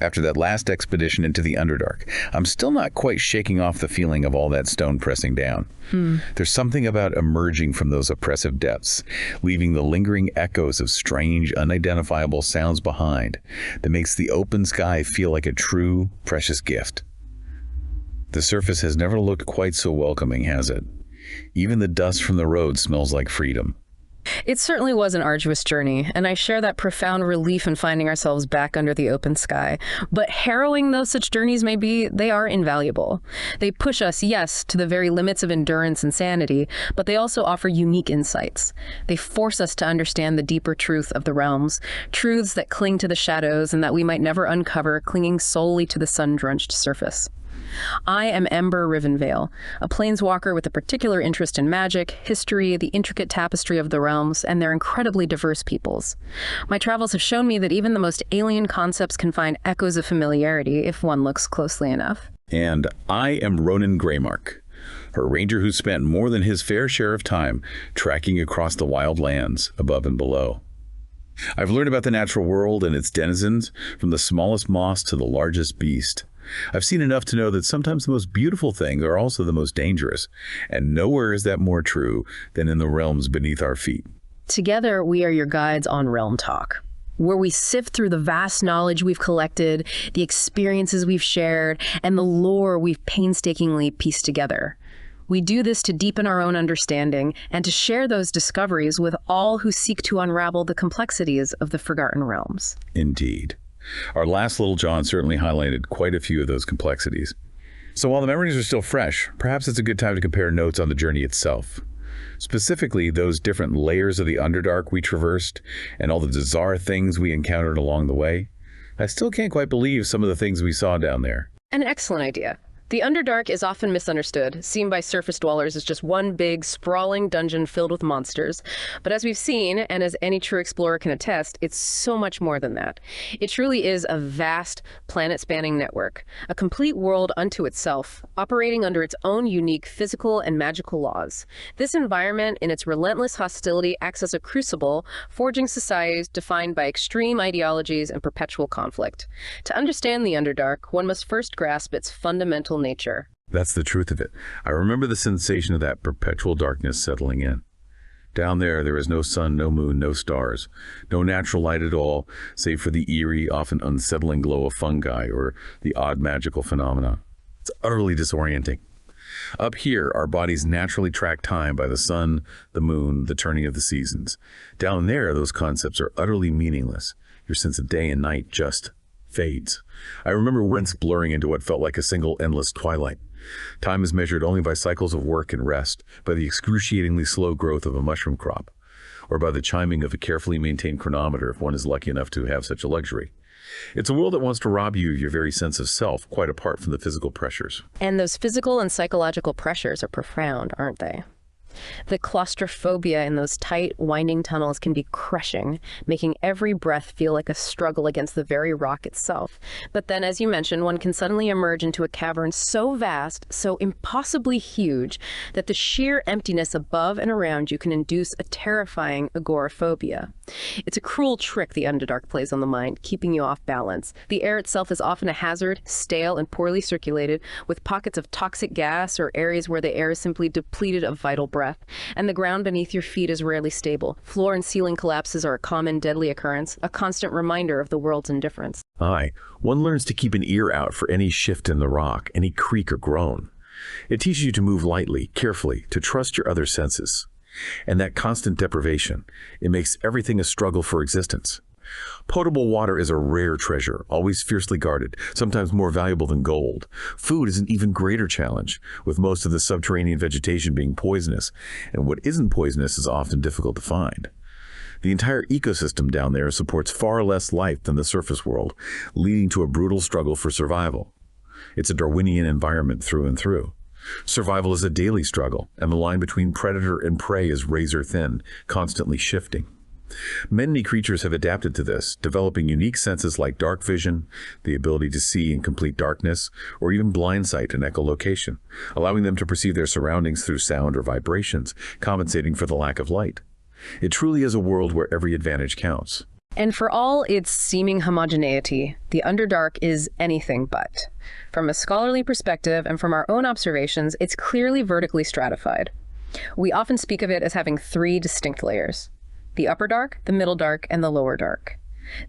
After that last expedition into the Underdark, I'm still not quite shaking off the feeling of all that stone pressing down. There's something about emerging from those oppressive depths, leaving the lingering echoes of strange, unidentifiable sounds behind, that makes the open sky feel like a true, precious gift. The surface has never looked quite so welcoming, has it? Even the dust from the road smells like freedom. It certainly was an arduous journey, and I share that profound relief in finding ourselves back under the open sky. But harrowing though such journeys may be, they are invaluable. They push us, yes, to the very limits of endurance and sanity, but they also offer unique insights. They force us to understand the deeper truth of the realms, truths that cling to the shadows and that we might never uncover, clinging solely to the sun-drenched surface. I am Ember Rivenveil, a planeswalker with a particular interest in magic, history, the intricate tapestry of the realms, and their incredibly diverse peoples. My travels have shown me that even the most alien concepts can find echoes of familiarity if one looks closely enough. And I am Ronan Greymark, a ranger who spent more than his fair share of time trekking across the wild lands above and below. I've learned about the natural world and its denizens, from the smallest moss to the largest beast. I've seen enough to know that sometimes the most beautiful things are also the most dangerous, and nowhere is that more true than in the realms beneath our feet. Together, we are your guides on Realm Talk, where we sift through the vast knowledge we've collected, the experiences we've shared, and the lore we've painstakingly pieced together. We do this to deepen our own understanding and to share those discoveries with all who seek to unravel the complexities of the Forgotten Realms. Indeed. Our last Little John certainly highlighted quite a few of those complexities. So while the memories are still fresh, perhaps it's a good time to compare notes on the journey itself. Specifically, those different layers of the Underdark we traversed and all the bizarre things we encountered along the way. I still can't quite believe some of the things we saw down there. An excellent idea. The Underdark is often misunderstood, seen by surface dwellers as just one big, sprawling dungeon filled with monsters. But as we've seen, and as any true explorer can attest, it's so much more than that. It truly is a vast, planet-spanning network, a complete world unto itself, operating under its own unique physical and magical laws. This environment, in its relentless hostility, acts as a crucible, forging societies defined by extreme ideologies and perpetual conflict. To understand the Underdark, one must first grasp its fundamental nature. That's the truth of it. I remember the sensation of that perpetual darkness settling in. Down there is no sun, no moon, no stars, no natural light at all, save for the eerie, often unsettling glow of fungi or the odd magical phenomena. It's utterly disorienting. Up here, our bodies naturally track time by the sun, the moon, the turning of the seasons. Down there, those concepts are utterly meaningless. Your sense of day and night just fades. I remember once blurring into what felt like a single endless twilight. Time is measured only by cycles of work and rest, by the excruciatingly slow growth of a mushroom crop, or by the chiming of a carefully maintained chronometer if one is lucky enough to have such a luxury. It's a world that wants to rob you of your very sense of self, quite apart from the physical pressures. And those physical and psychological pressures are profound, aren't they? The claustrophobia in those tight, winding tunnels can be crushing, making every breath feel like a struggle against the very rock itself. But then, as you mentioned, one can suddenly emerge into a cavern so vast, so impossibly huge, that the sheer emptiness above and around you can induce a terrifying agoraphobia. It's a cruel trick the Underdark plays on the mind, keeping you off balance. The air itself is often a hazard, stale and poorly circulated, with pockets of toxic gas or areas where the air is simply depleted of vital breath. And the ground beneath your feet is rarely stable. Floor and ceiling collapses are a common deadly occurrence, a constant reminder of the world's indifference. Aye, one learns to keep an ear out for any shift in the rock, any creak or groan. It teaches you to move lightly, carefully, to trust your other senses. And that constant deprivation, it makes everything a struggle for existence. Potable water is a rare treasure, always fiercely guarded, sometimes more valuable than gold. Food is an even greater challenge, with most of the subterranean vegetation being poisonous, and what isn't poisonous is often difficult to find. The entire ecosystem down there supports far less life than the surface world, leading to a brutal struggle for survival. It's a Darwinian environment through and through. Survival is a daily struggle, and the line between predator and prey is razor thin, constantly shifting. Many creatures have adapted to this, developing unique senses like dark vision, the ability to see in complete darkness, or even blind sight and echolocation, allowing them to perceive their surroundings through sound or vibrations, compensating for the lack of light. It truly is a world where every advantage counts. And for all its seeming homogeneity, the Underdark is anything but. From a scholarly perspective and from our own observations, it's clearly vertically stratified. We often speak of it as having 3 distinct layers: the Upperdark, the Middledark, and the Lowerdark.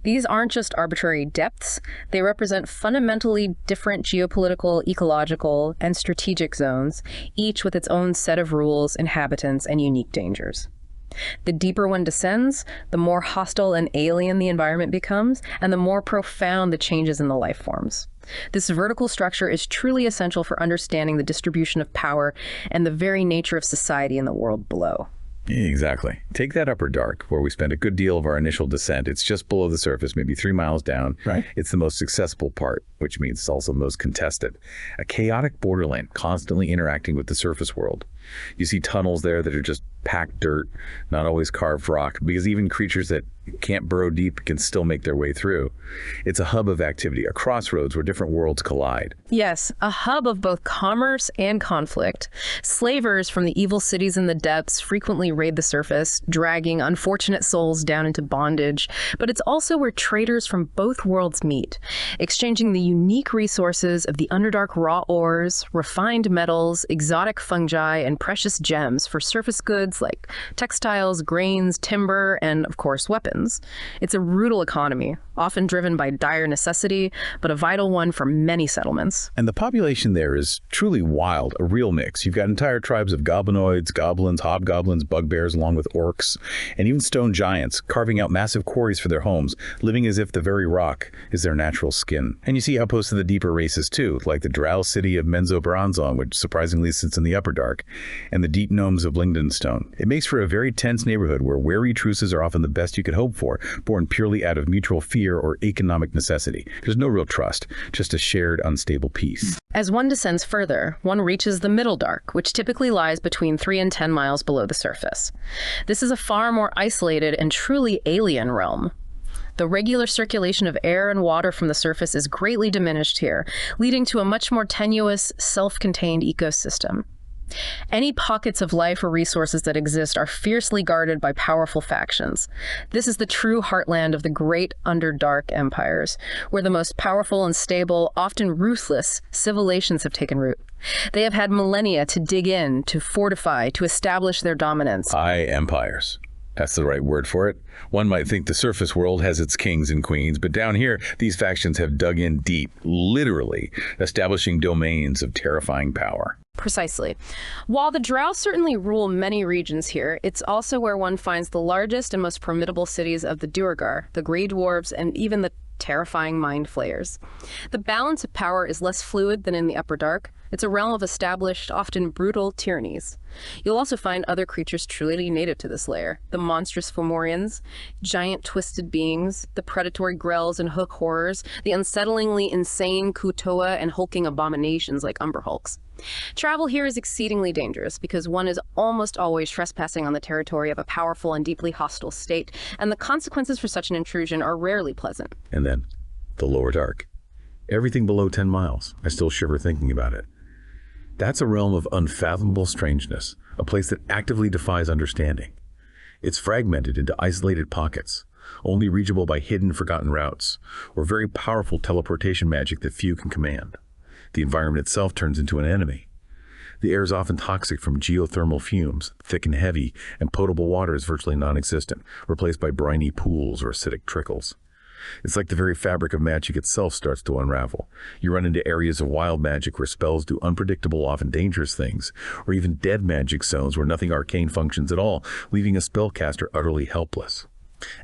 These aren't just arbitrary depths, they represent fundamentally different geopolitical, ecological, and strategic zones, each with its own set of rules, inhabitants, and unique dangers. The deeper one descends, the more hostile and alien the environment becomes, and the more profound the changes in the life forms. This vertical structure is truly essential for understanding the distribution of power and the very nature of society in the world below. Exactly. Take that Upperdark, where we spent a good deal of our initial descent. It's just below the surface, maybe 3 miles down. Right. It's the most accessible part, which means it's also the most contested. A chaotic borderland constantly interacting with the surface world. You see tunnels there that are just packed dirt, not always carved rock, because even creatures that can't burrow deep can still make their way through. It's a hub of activity, a crossroads where different worlds collide. Yes, a hub of both commerce and conflict. Slavers from the evil cities in the depths frequently raid the surface, dragging unfortunate souls down into bondage. But it's also where traders from both worlds meet, exchanging the unique resources of the Underdark raw ores, refined metals, exotic fungi, and precious gems for surface goods like textiles, grains, timber, and, of course, weapons. It's a brutal economy, often driven by dire necessity, but a vital one for many settlements. And the population there is truly wild, a real mix. You've got entire tribes of goblinoids, goblins, hobgoblins, bugbears, along with orcs, and even stone giants, carving out massive quarries for their homes, living as if the very rock is their natural skin. And you see outposts of the deeper races too, like the Drow city of Menzoberranzan, which surprisingly sits in the Upperdark, and the deep gnomes of Lingdenstone. It makes for a very tense neighborhood where wary truces are often the best you could hope for, born purely out of mutual fear or economic necessity. There's no real trust, just a shared unstable peace. As one descends further, one reaches the Middledark, which typically lies between 3 and 10 miles below the surface. This is a far more isolated and truly alien realm. The regular circulation of air and water from the surface is greatly diminished here, leading to a much more tenuous, self-contained ecosystem. Any pockets of life or resources that exist are fiercely guarded by powerful factions. This is the true heartland of the great Underdark empires, where the most powerful and stable, often ruthless, civilizations have taken root. They have had millennia to dig in, to fortify, to establish their dominance. Empires. That's the right word for it. One might think the surface world has its kings and queens, but down here, these factions have dug in deep, literally establishing domains of terrifying power. Precisely. While the Drow certainly rule many regions here, it's also where one finds the largest and most formidable cities of the Duergar, the Grey Dwarves, and even the terrifying Mind Flayers. The balance of power is less fluid than in the Upperdark. It's a realm of established, often brutal tyrannies. You'll also find other creatures truly native to this layer. The monstrous Fomorians, giant twisted beings, the predatory grells and hook horrors, the unsettlingly insane Kutoa and hulking abominations like Umber Hulks. Travel here is exceedingly dangerous because one is almost always trespassing on the territory of a powerful and deeply hostile state, and the consequences for such an intrusion are rarely pleasant. And then, the Lowerdark. Everything below 10 miles. I still shiver thinking about it. That's a realm of unfathomable strangeness, a place that actively defies understanding. It's fragmented into isolated pockets, only reachable by hidden, forgotten routes, or very powerful teleportation magic that few can command. The environment itself turns into an enemy. The air is often toxic from geothermal fumes, thick and heavy, and potable water is virtually non-existent, replaced by briny pools or acidic trickles. It's like the very fabric of magic itself starts to unravel. You run into areas of wild magic where spells do unpredictable, often dangerous things, or even dead magic zones where nothing arcane functions at all, leaving a spellcaster utterly helpless.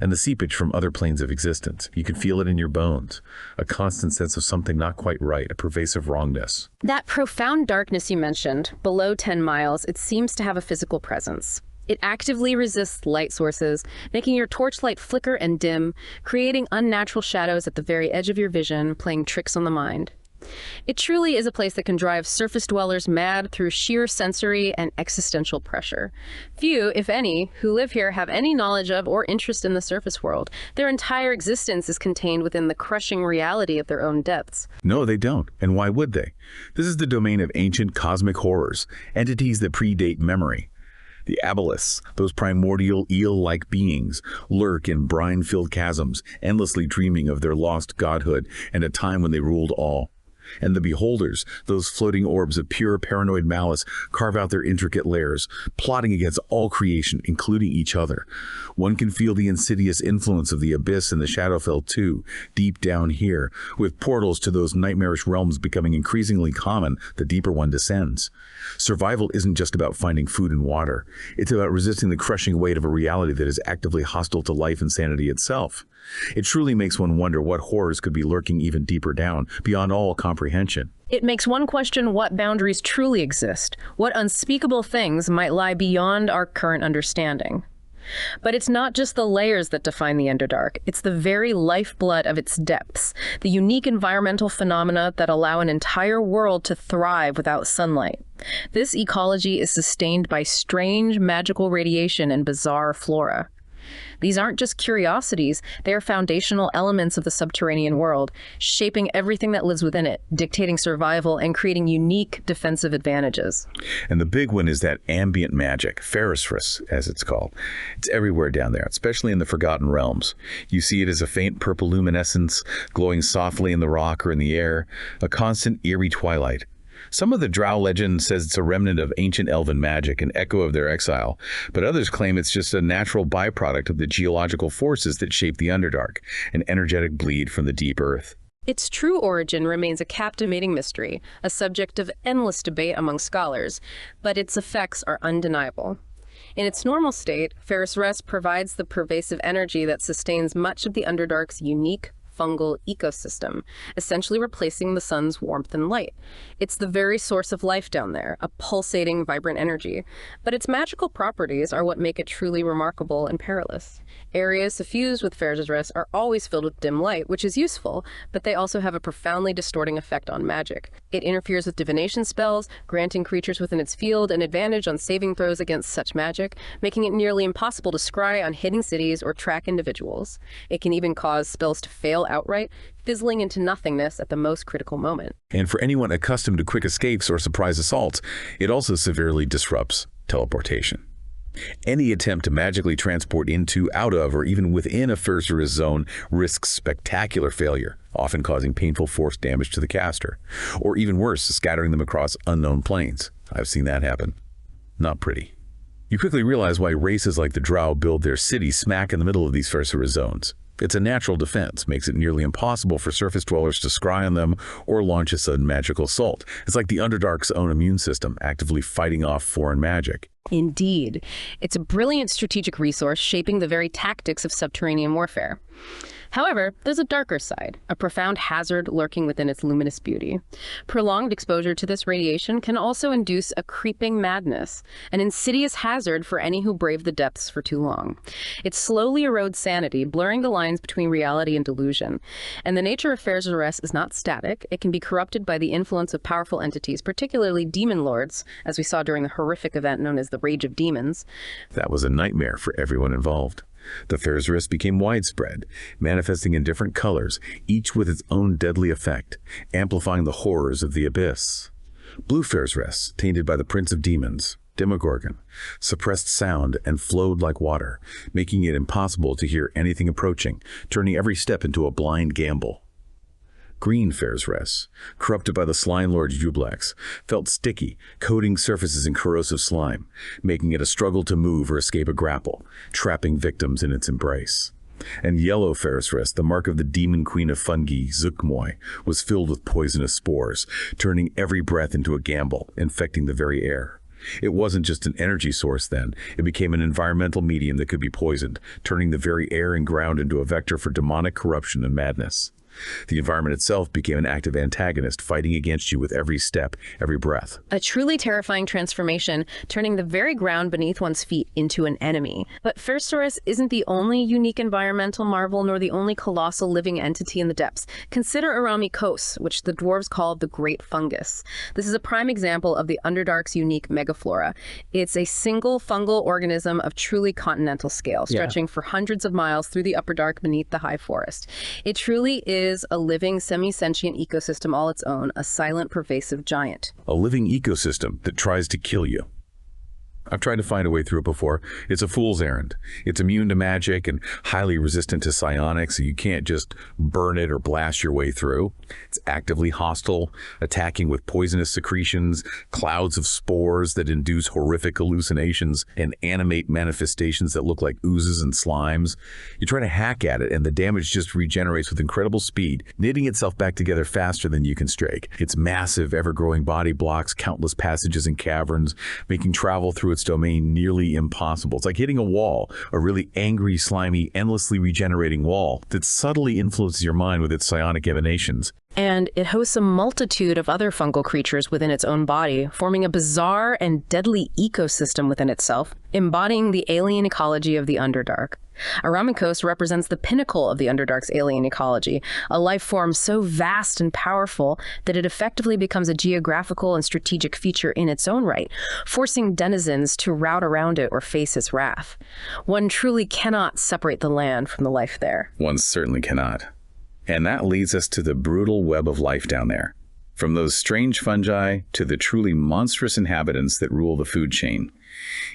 And the seepage from other planes of existence. You can feel it in your bones. A constant sense of something not quite right, a pervasive wrongness. That profound darkness you mentioned, below 10 miles, it seems to have a physical presence. It actively resists light sources, making your torchlight flicker and dim, creating unnatural shadows at the very edge of your vision, playing tricks on the mind. It truly is a place that can drive surface dwellers mad through sheer sensory and existential pressure. Few, if any, who live here have any knowledge of or interest in the surface world. Their entire existence is contained within the crushing reality of their own depths. No, they don't. And why would they? This is the domain of ancient cosmic horrors, entities that predate memory. The Aboleths, those primordial eel-like beings, lurk in brine-filled chasms, endlessly dreaming of their lost godhood and a time when they ruled all. And the Beholders, those floating orbs of pure paranoid malice, carve out their intricate lairs, plotting against all creation, including each other. One can feel the insidious influence of the Abyss and the Shadowfell too, deep down here, with portals to those nightmarish realms becoming increasingly common the deeper one descends. Survival isn't just about finding food and water. It's about resisting the crushing weight of a reality that is actively hostile to life and sanity itself. It truly makes one wonder what horrors could be lurking even deeper down, beyond all comprehension. It makes one question what boundaries truly exist, what unspeakable things might lie beyond our current understanding. But it's not just the layers that define the Underdark, it's the very lifeblood of its depths, the unique environmental phenomena that allow an entire world to thrive without sunlight. This ecology is sustained by strange magical radiation and bizarre flora. These aren't just curiosities, they are foundational elements of the subterranean world, shaping everything that lives within it, dictating survival and creating unique defensive advantages. And the big one is that ambient magic, Ferrisrus, as it's called. It's everywhere down there, especially in the Forgotten Realms. You see it as a faint purple luminescence, glowing softly in the rock or in the air, a constant eerie twilight. Some of the Drow legend says it's a remnant of ancient elven magic, an echo of their exile, but others claim it's just a natural byproduct of the geological forces that shape the Underdark, an energetic bleed from the deep earth. Its true origin remains a captivating mystery, a subject of endless debate among scholars, but its effects are undeniable. In its normal state, Ferrisrus provides the pervasive energy that sustains much of the Underdark's unique fungal ecosystem, essentially replacing the sun's warmth and light. It's the very source of life down there, a pulsating, vibrant energy. But its magical properties are what make it truly remarkable and perilous. Areas suffused with Ferrisrus are always filled with dim light, which is useful, but they also have a profoundly distorting effect on magic. It interferes with divination spells, granting creatures within its field an advantage on saving throws against such magic, making it nearly impossible to scry on hidden cities or track individuals. It can even cause spells to fail outright, fizzling into nothingness at the most critical moment. And for anyone accustomed to quick escapes or surprise assaults, it also severely disrupts teleportation. Any attempt to magically transport into, out of, or even within a Ferrisrus zone risks spectacular failure, often causing painful force damage to the caster, or even worse, scattering them across unknown planes. I've seen that happen. Not pretty. You quickly realize why races like the Drow build their cities smack in the middle of these Ferrisrus zones. It's a natural defense, makes it nearly impossible for surface dwellers to scry on them or launch a sudden magical assault. It's like the Underdark's own immune system, actively fighting off foreign magic. Indeed. It's a brilliant strategic resource shaping the very tactics of subterranean warfare. However, there's a darker side, a profound hazard lurking within its luminous beauty. Prolonged exposure to this radiation can also induce a creeping madness, an insidious hazard for any who brave the depths for too long. It slowly erodes sanity, blurring the lines between reality and delusion. And the nature of Ferrisrus is not static. It can be corrupted by the influence of powerful entities, particularly demon lords, as we saw during the horrific event known as the Rage of Demons. That was a nightmare for everyone involved. The Ferrisrus became widespread, manifesting in different colors, each with its own deadly effect, amplifying the horrors of the Abyss. Blue Ferrisrus, tainted by the Prince of Demons, Demogorgon, suppressed sound and flowed like water, making it impossible to hear anything approaching, turning every step into a blind gamble. Green Ferrisrus, corrupted by the Slime Lord Jublex, felt sticky, coating surfaces in corrosive slime, making it a struggle to move or escape a grapple, trapping victims in its embrace. And Yellow Ferrisrus, the mark of the demon queen of fungi, Zuckmoy, was filled with poisonous spores, turning every breath into a gamble, infecting the very air. It wasn't just an energy source then, it became an environmental medium that could be poisoned, turning the very air and ground into a vector for demonic corruption and madness. The environment itself became an active antagonist, fighting against you with every step, every breath. A truly terrifying transformation, turning the very ground beneath one's feet into an enemy. But Ferrisrus isn't the only unique environmental marvel, nor the only colossal living entity in the depths. Consider Arami Kos, which the dwarves call the Great Fungus. This is a prime example of the Underdark's unique megaflora. It's a single fungal organism of truly continental scale, stretching for hundreds of miles through the Upperdark beneath the high forest. It truly is a living, semi-sentient ecosystem all its own, a silent, pervasive giant. A living ecosystem that tries to kill you. I've tried to find a way through it before. It's a fool's errand. It's immune to magic and highly resistant to psionics, so you can't just burn it or blast your way through. It's actively hostile, attacking with poisonous secretions, clouds of spores that induce horrific hallucinations, and animate manifestations that look like oozes and slimes. You try to hack at it, and the damage just regenerates with incredible speed, knitting itself back together faster than you can strike. Its massive, ever-growing body blocks countless passages and caverns, making travel through its domain nearly impossible. It's like hitting a wall, a really angry, slimy, endlessly regenerating wall that subtly influences your mind with its psionic emanations. And it hosts a multitude of other fungal creatures within its own body, forming a bizarre and deadly ecosystem within itself, embodying the alien ecology of the Underdark. Aramikos represents the pinnacle of the Underdark's alien ecology, a life form so vast and powerful that it effectively becomes a geographical and strategic feature in its own right, forcing denizens to rout around it or face its wrath. One truly cannot separate the land from the life there. One certainly cannot. And that leads us to the brutal web of life down there. From those strange fungi to the truly monstrous inhabitants that rule the food chain.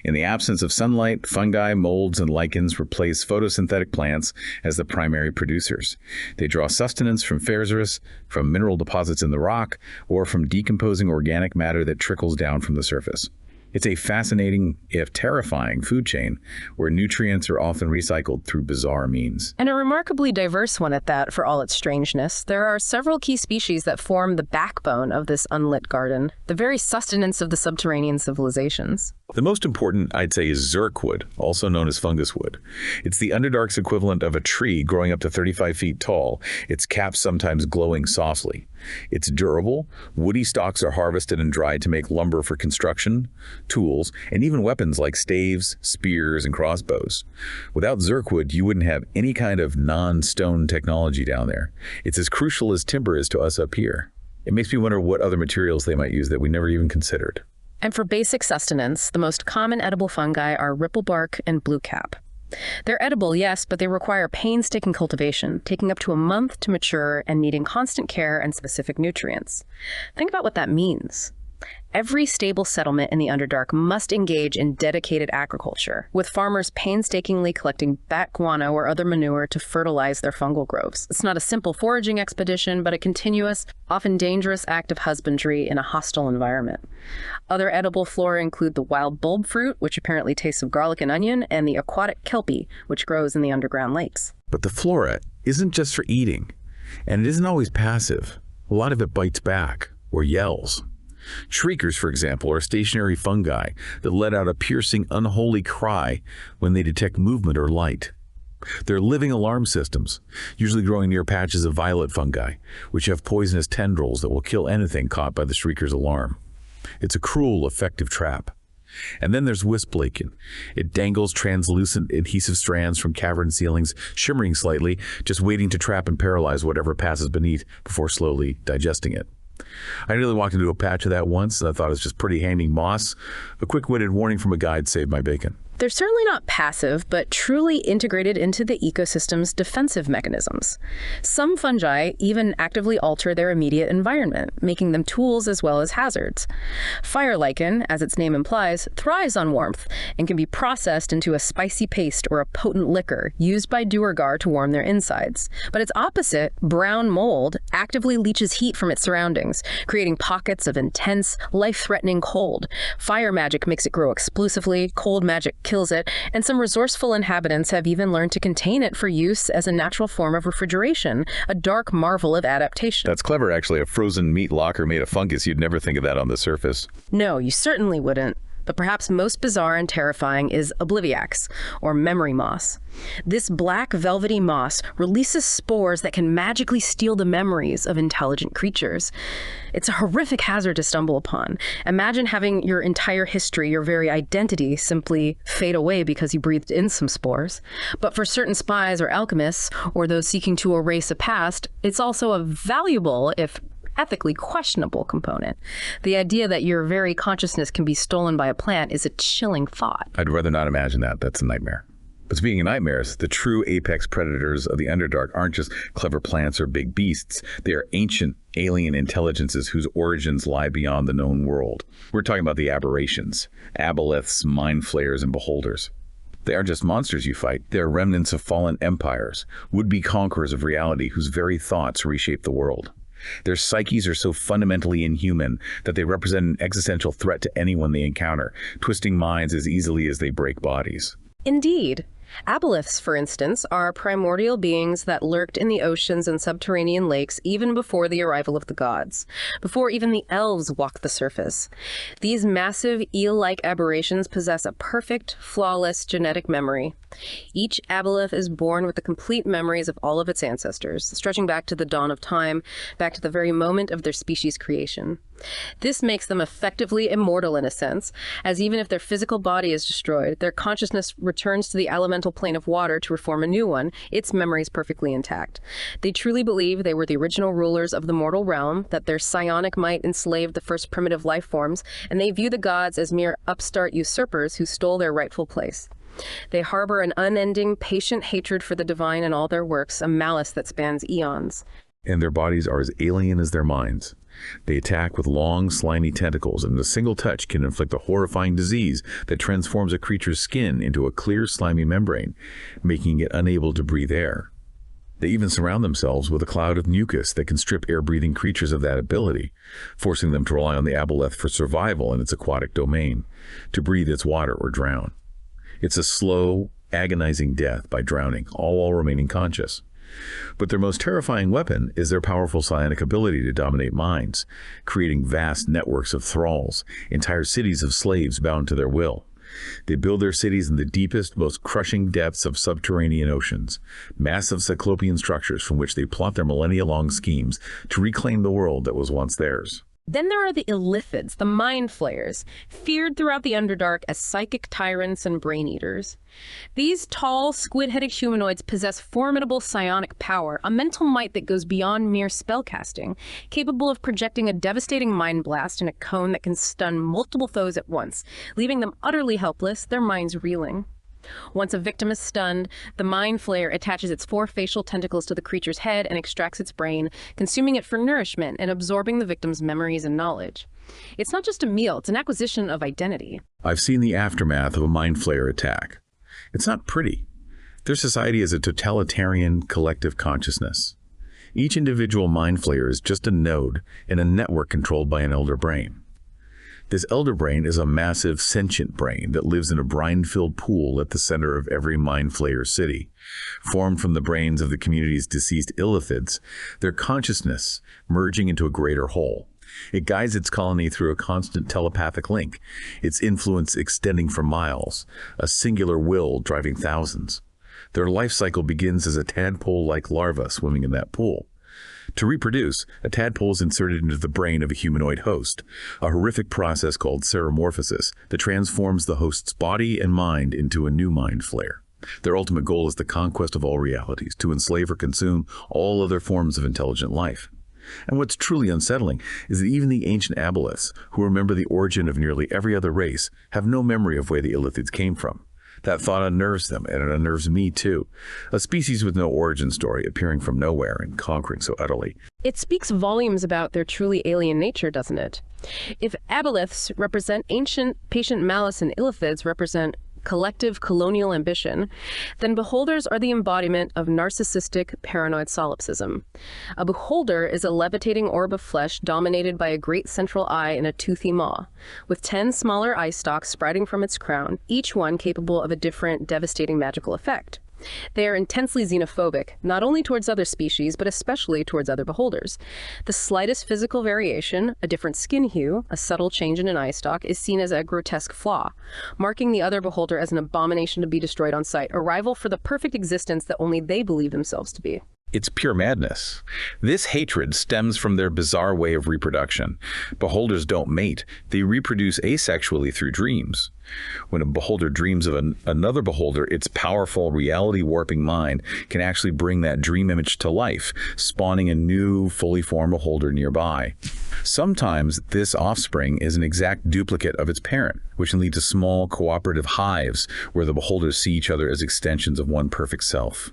In the absence of sunlight, fungi, molds, and lichens replace photosynthetic plants as the primary producers. They draw sustenance from Phaerzerus, from mineral deposits in the rock, or from decomposing organic matter that trickles down from the surface. It's a fascinating, if terrifying, food chain where nutrients are often recycled through bizarre means. And a remarkably diverse one at that, for all its strangeness. There are several key species that form the backbone of this unlit garden, the very sustenance of the subterranean civilizations. The most important, I'd say, is zirkwood, also known as fungus wood. It's the Underdark's equivalent of a tree growing up to 35 feet tall, its caps sometimes glowing softly. It's durable. Woody stalks are harvested and dried to make lumber for construction, tools, and even weapons like staves, spears, and crossbows. Without zirkwood, you wouldn't have any kind of non-stone technology down there. It's as crucial as timber is to us up here. It makes me wonder what other materials they might use that we never even considered. And for basic sustenance, the most common edible fungi are ripplebark and bluecap. They're edible, yes, but they require painstaking cultivation, taking up to a month to mature and needing constant care and specific nutrients. Think about what that means. Every stable settlement in the Underdark must engage in dedicated agriculture, with farmers painstakingly collecting bat guano or other manure to fertilize their fungal groves. It's not a simple foraging expedition, but a continuous, often dangerous act of husbandry in a hostile environment. Other edible flora include the wild bulb fruit, which apparently tastes of garlic and onion, and the aquatic kelpie, which grows in the underground lakes. But the flora isn't just for eating, and it isn't always passive. A lot of it bites back or yells. Shriekers, for example, are stationary fungi that let out a piercing, unholy cry when they detect movement or light. They're living alarm systems, usually growing near patches of violet fungi, which have poisonous tendrils that will kill anything caught by the shrieker's alarm. It's a cruel, effective trap. And then there's wisp lichen. It dangles translucent adhesive strands from cavern ceilings, shimmering slightly, just waiting to trap and paralyze whatever passes beneath before slowly digesting it. I nearly walked into a patch of that once, and I thought it was just pretty hanging moss. A quick-witted warning from a guide saved my bacon. They're certainly not passive, but truly integrated into the ecosystem's defensive mechanisms. Some fungi even actively alter their immediate environment, making them tools as well as hazards. Fire lichen, as its name implies, thrives on warmth and can be processed into a spicy paste or a potent liquor used by Duergar to warm their insides. But its opposite, brown mold, actively leaches heat from its surroundings, creating pockets of intense, life-threatening cold. Fire magic makes it grow explosively, cold magic kills it, and some resourceful inhabitants have even learned to contain it for use as a natural form of refrigeration, a dark marvel of adaptation. That's clever, actually. A frozen meat locker made of fungus. You'd never think of that on the surface. No, you certainly wouldn't. But perhaps most bizarre and terrifying is Obliviax, or memory moss. This black velvety moss releases spores that can magically steal the memories of intelligent creatures. It's a horrific hazard to stumble upon. Imagine having your entire history, your very identity, simply fade away because you breathed in some spores. But for certain spies or alchemists, or those seeking to erase a past, it's also a valuable, if ethically questionable component. The idea that your very consciousness can be stolen by a plant is a chilling thought. I'd rather not imagine that. That's a nightmare. But speaking of nightmares, the true apex predators of the Underdark aren't just clever plants or big beasts. They are ancient alien intelligences whose origins lie beyond the known world. We're talking about the Aberrations, Aboleths, Mind Flayers, and Beholders. They aren't just monsters you fight. They are remnants of fallen empires, would-be conquerors of reality whose very thoughts reshape the world. Their psyches are so fundamentally inhuman that they represent an existential threat to anyone they encounter, twisting minds as easily as they break bodies. Indeed. Aboleths, for instance, are primordial beings that lurked in the oceans and subterranean lakes even before the arrival of the gods, before even the elves walked the surface. These massive eel-like aberrations possess a perfect, flawless genetic memory. Each Aboleth is born with the complete memories of all of its ancestors, stretching back to the dawn of time, back to the very moment of their species' creation. This makes them effectively immortal in a sense, as even if their physical body is destroyed, their consciousness returns to the elemental plane of water to reform a new one, its memories perfectly intact. They truly believe they were the original rulers of the mortal realm, that their psionic might enslaved the first primitive life forms, and they view the gods as mere upstart usurpers who stole their rightful place. They harbor an unending, patient hatred for the divine and all their works, a malice that spans eons. And their bodies are as alien as their minds. They attack with long, slimy tentacles, and a single touch can inflict a horrifying disease that transforms a creature's skin into a clear, slimy membrane, making it unable to breathe air. They even surround themselves with a cloud of mucus that can strip air-breathing creatures of that ability, forcing them to rely on the Aboleth for survival in its aquatic domain, to breathe its water or drown. It's a slow, agonizing death by drowning, all while remaining conscious. But their most terrifying weapon is their powerful psionic ability to dominate minds, creating vast networks of thralls, entire cities of slaves bound to their will. They build their cities in the deepest, most crushing depths of subterranean oceans, massive cyclopean structures from which they plot their millennia-long schemes to reclaim the world that was once theirs. Then there are the Illithids, the Mind Flayers, feared throughout the Underdark as psychic tyrants and brain-eaters. These tall, squid-headed humanoids possess formidable psionic power, a mental might that goes beyond mere spellcasting, capable of projecting a devastating mind blast in a cone that can stun multiple foes at once, leaving them utterly helpless, their minds reeling. Once a victim is stunned, the Mind Flayer attaches its 4 facial tentacles to the creature's head and extracts its brain, consuming it for nourishment and absorbing the victim's memories and knowledge. It's not just a meal, it's an acquisition of identity. I've seen the aftermath of a Mind Flayer attack. It's not pretty. Their society is a totalitarian collective consciousness. Each individual Mind Flayer is just a node in a network controlled by an elder brain. This elder brain is a massive, sentient brain that lives in a brine-filled pool at the center of every Mind Flayer city. Formed from the brains of the community's deceased Illithids, their consciousness merging into a greater whole. It guides its colony through a constant telepathic link, its influence extending for miles, a singular will driving thousands. Their life cycle begins as a tadpole-like larva swimming in that pool. To reproduce, a tadpole is inserted into the brain of a humanoid host, a horrific process called seromorphosis that transforms the host's body and mind into a new Mind Flayer. Their ultimate goal is the conquest of all realities, to enslave or consume all other forms of intelligent life. And what's truly unsettling is that even the ancient Aboleths, who remember the origin of nearly every other race, have no memory of where the Illithids came from. That thought unnerves them, and it unnerves me too. A species with no origin story, appearing from nowhere and conquering so utterly. It speaks volumes about their truly alien nature, doesn't it? If Aboleths represent ancient, patient malice and Illithids represent collective colonial ambition, then beholders are the embodiment of narcissistic, paranoid solipsism. A beholder is a levitating orb of flesh dominated by a great central eye and a toothy maw, with 10 smaller eye stalks sprouting from its crown, each one capable of a different, devastating magical effect. They are intensely xenophobic, not only towards other species, but especially towards other beholders. The slightest physical variation, a different skin hue, a subtle change in an eye stalk, is seen as a grotesque flaw, marking the other beholder as an abomination to be destroyed on sight, a rival for the perfect existence that only they believe themselves to be. It's pure madness. This hatred stems from their bizarre way of reproduction. Beholders don't mate. They reproduce asexually through dreams. When a beholder dreams of another beholder, its powerful reality-warping mind can actually bring that dream image to life, spawning a new, fully formed beholder nearby. Sometimes this offspring is an exact duplicate of its parent, which can lead to small cooperative hives where the beholders see each other as extensions of one perfect self.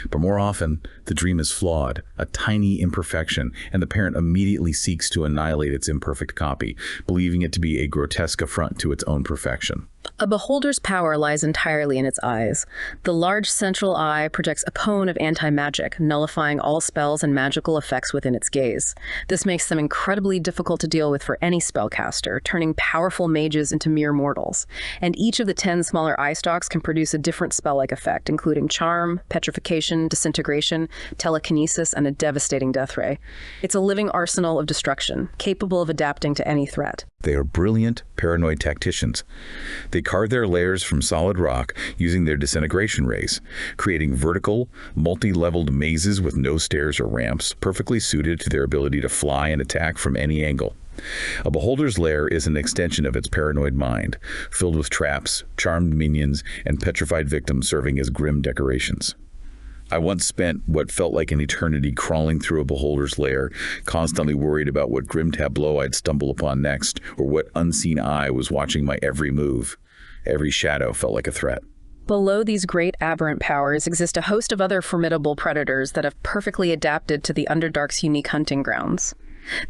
But more often, the dream is flawed, a tiny imperfection, and the parent immediately seeks to annihilate its imperfect copy, believing it to be a grotesque affront to its own perfection. A beholder's power lies entirely in its eyes. The large central eye projects a cone of anti-magic, nullifying all spells and magical effects within its gaze. This makes them incredibly difficult to deal with for any spellcaster, turning powerful mages into mere mortals. And each of the 10 smaller eye stalks can produce a different spell-like effect, including charm, petrification, disintegration, telekinesis, and a devastating death ray. It's a living arsenal of destruction, capable of adapting to any threat. They are brilliant, paranoid tacticians. They carve their lairs from solid rock using their disintegration rays, creating vertical, multi-leveled mazes with no stairs or ramps, perfectly suited to their ability to fly and attack from any angle. A beholder's lair is an extension of its paranoid mind, filled with traps, charmed minions, and petrified victims serving as grim decorations. I once spent what felt like an eternity crawling through a beholder's lair, constantly worried about what grim tableau I'd stumble upon next, or what unseen eye was watching my every move. Every shadow felt like a threat. Below these great aberrant powers exist a host of other formidable predators that have perfectly adapted to the Underdark's unique hunting grounds.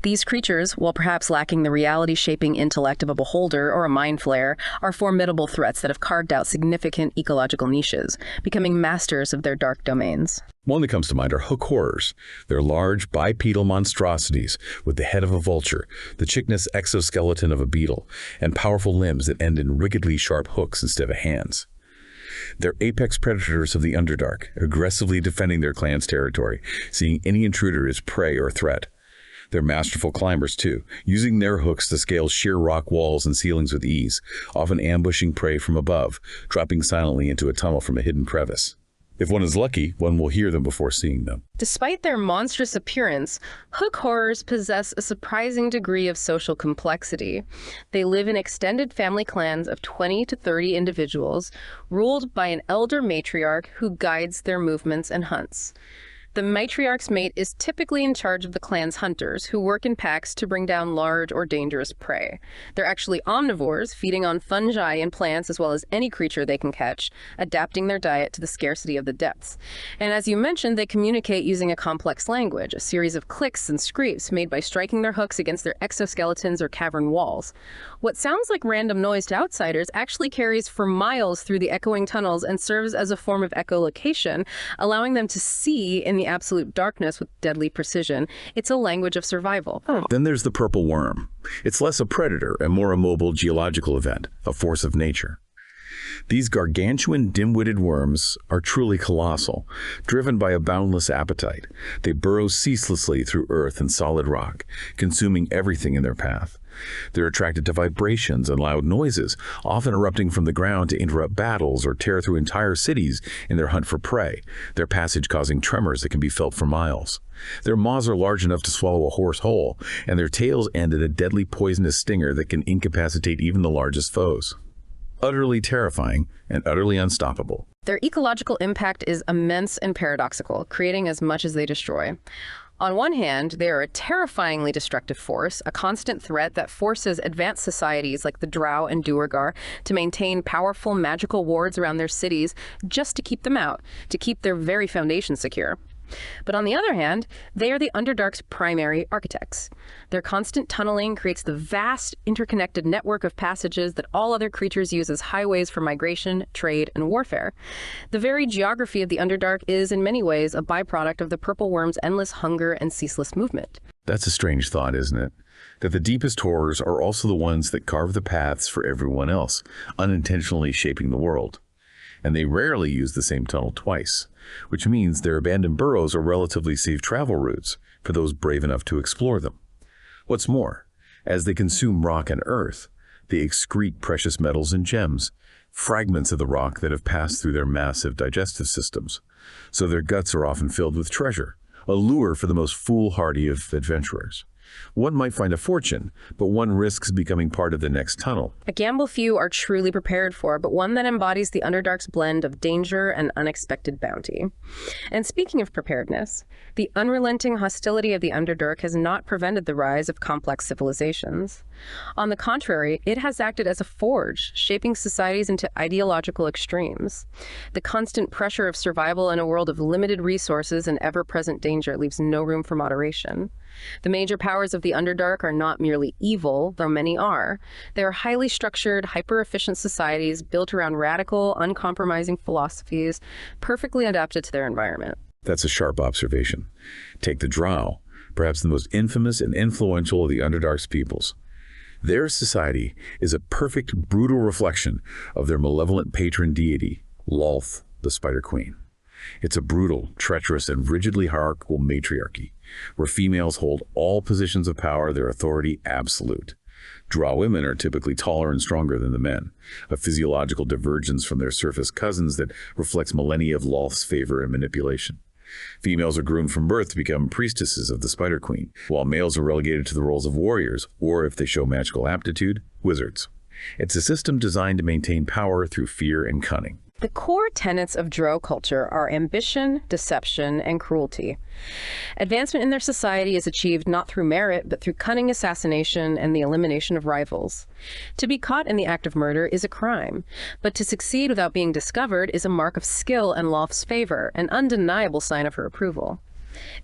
These creatures, while perhaps lacking the reality-shaping intellect of a beholder or a mind flayer, are formidable threats that have carved out significant ecological niches, becoming masters of their dark domains. One that comes to mind are hook horrors. They're large, bipedal monstrosities with the head of a vulture, the chitinous exoskeleton of a beetle, and powerful limbs that end in rigidly sharp hooks instead of hands. They're apex predators of the Underdark, aggressively defending their clan's territory, seeing any intruder as prey or threat. They're masterful climbers, too, using their hooks to scale sheer rock walls and ceilings with ease, often ambushing prey from above, dropping silently into a tunnel from a hidden crevice. If one is lucky, one will hear them before seeing them. Despite their monstrous appearance, hook horrors possess a surprising degree of social complexity. They live in extended family clans of 20 to 30 individuals, ruled by an elder matriarch who guides their movements and hunts. The matriarch's mate is typically in charge of the clan's hunters, who work in packs to bring down large or dangerous prey. They're actually omnivores, feeding on fungi and plants as well as any creature they can catch, adapting their diet to the scarcity of the depths. And as you mentioned, they communicate using a complex language, a series of clicks and scrapes made by striking their hooks against their exoskeletons or cavern walls. What sounds like random noise to outsiders actually carries for miles through the echoing tunnels and serves as a form of echolocation, allowing them to see in the absolute darkness with deadly precision. It's a language of survival. Then there's the purple worm. It's less a predator and more a mobile geological event, a force of nature. These gargantuan, dim-witted worms are truly colossal, driven by a boundless appetite. They burrow ceaselessly through earth and solid rock, consuming everything in their path. They're attracted to vibrations and loud noises, often erupting from the ground to interrupt battles or tear through entire cities in their hunt for prey, their passage causing tremors that can be felt for miles. Their maws are large enough to swallow a horse whole, and their tails end in a deadly poisonous stinger that can incapacitate even the largest foes. Utterly terrifying and utterly unstoppable. Their ecological impact is immense and paradoxical, creating as much as they destroy. On one hand, they are a terrifyingly destructive force, a constant threat that forces advanced societies like the Drow and Duergar to maintain powerful magical wards around their cities just to keep them out, to keep their very foundation secure. But on the other hand, they are the Underdark's primary architects. Their constant tunneling creates the vast, interconnected network of passages that all other creatures use as highways for migration, trade, and warfare. The very geography of the Underdark is, in many ways, a byproduct of the purple worm's endless hunger and ceaseless movement. That's a strange thought, isn't it? That the deepest horrors are also the ones that carve the paths for everyone else, unintentionally shaping the world. And they rarely use the same tunnel twice, which means their abandoned burrows are relatively safe travel routes for those brave enough to explore them. What's more, as they consume rock and earth, they excrete precious metals and gems, fragments of the rock that have passed through their massive digestive systems. So their guts are often filled with treasure, a lure for the most foolhardy of adventurers. One might find a fortune, but one risks becoming part of the next tunnel. A gamble few are truly prepared for, but one that embodies the Underdark's blend of danger and unexpected bounty. And speaking of preparedness, the unrelenting hostility of the Underdark has not prevented the rise of complex civilizations. On the contrary, it has acted as a forge, shaping societies into ideological extremes. The constant pressure of survival in a world of limited resources and ever-present danger leaves no room for moderation. The major powers of the Underdark are not merely evil, though many are. They are highly structured, hyper-efficient societies built around radical, uncompromising philosophies, perfectly adapted to their environment. That's a sharp observation. Take the Drow, perhaps the most infamous and influential of the Underdark's peoples. Their society is a perfect, brutal reflection of their malevolent patron deity, Lolth, the Spider Queen. It's a brutal, treacherous, and rigidly hierarchical matriarchy, where females hold all positions of power, their authority absolute. Drow women are typically taller and stronger than the men, a physiological divergence from their surface cousins that reflects millennia of Lolth's favor and manipulation. Females are groomed from birth to become priestesses of the Spider Queen, while males are relegated to the roles of warriors, or if they show magical aptitude, wizards. It's a system designed to maintain power through fear and cunning. The core tenets of Drow culture are ambition, deception, and cruelty. Advancement in their society is achieved not through merit, but through cunning assassination and the elimination of rivals. To be caught in the act of murder is a crime, but to succeed without being discovered is a mark of skill and Lolth's favor, an undeniable sign of her approval.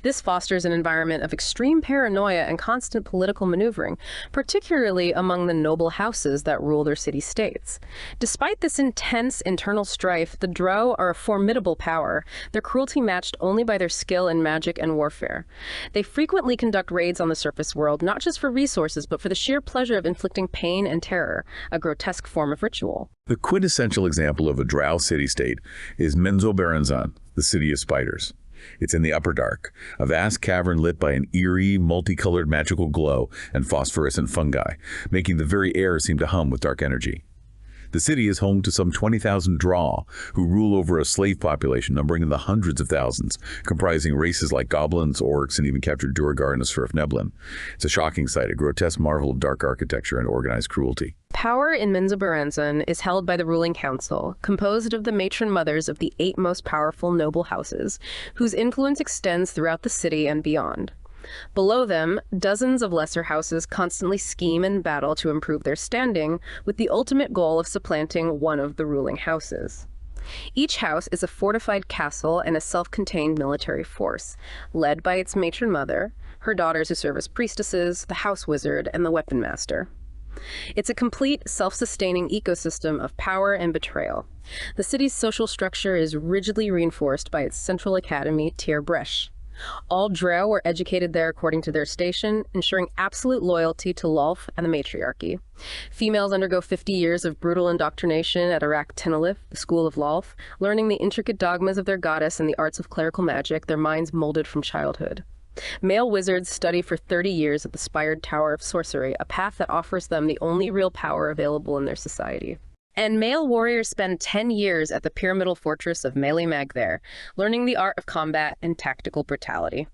This fosters an environment of extreme paranoia and constant political maneuvering, particularly among the noble houses that rule their city-states. Despite this intense internal strife, the Drow are a formidable power, their cruelty matched only by their skill in magic and warfare. They frequently conduct raids on the surface world, not just for resources, but for the sheer pleasure of inflicting pain and terror, a grotesque form of ritual. The quintessential example of a Drow city-state is Menzoberranzan, the City of Spiders. It's in the Upperdark, a vast cavern lit by an eerie, multicolored magical glow and phosphorescent fungi, making the very air seem to hum with dark energy. The city is home to some 20,000 Drow, who rule over a slave population numbering in the hundreds of thousands, comprising races like goblins, orcs, and even captured Duergar and Asur of Neblin. It's a shocking sight, a grotesque marvel of dark architecture and organized cruelty. Power in Menzoberranzan is held by the ruling council, composed of the matron mothers of the 8 most powerful noble houses, whose influence extends throughout the city and beyond. Below them, dozens of lesser houses constantly scheme and battle to improve their standing, with the ultimate goal of supplanting one of the ruling houses. Each house is a fortified castle and a self-contained military force, led by its matron mother, her daughters who serve as priestesses, the house wizard, and the weapon master. It's a complete, self-sustaining ecosystem of power and betrayal. The city's social structure is rigidly reinforced by its central academy, Tir Bresh. All Drow were educated there according to their station, ensuring absolute loyalty to Lolth and the matriarchy. Females undergo 50 years of brutal indoctrination at Arak Tinalith, the school of Lolth, learning the intricate dogmas of their goddess and the arts of clerical magic, their minds molded from childhood. Male wizards study for 30 years at the Spired Tower of Sorcery, a path that offers them the only real power available in their society. And male warriors spend 10 years at the pyramidal fortress of Mele Magthere, learning the art of combat and tactical brutality.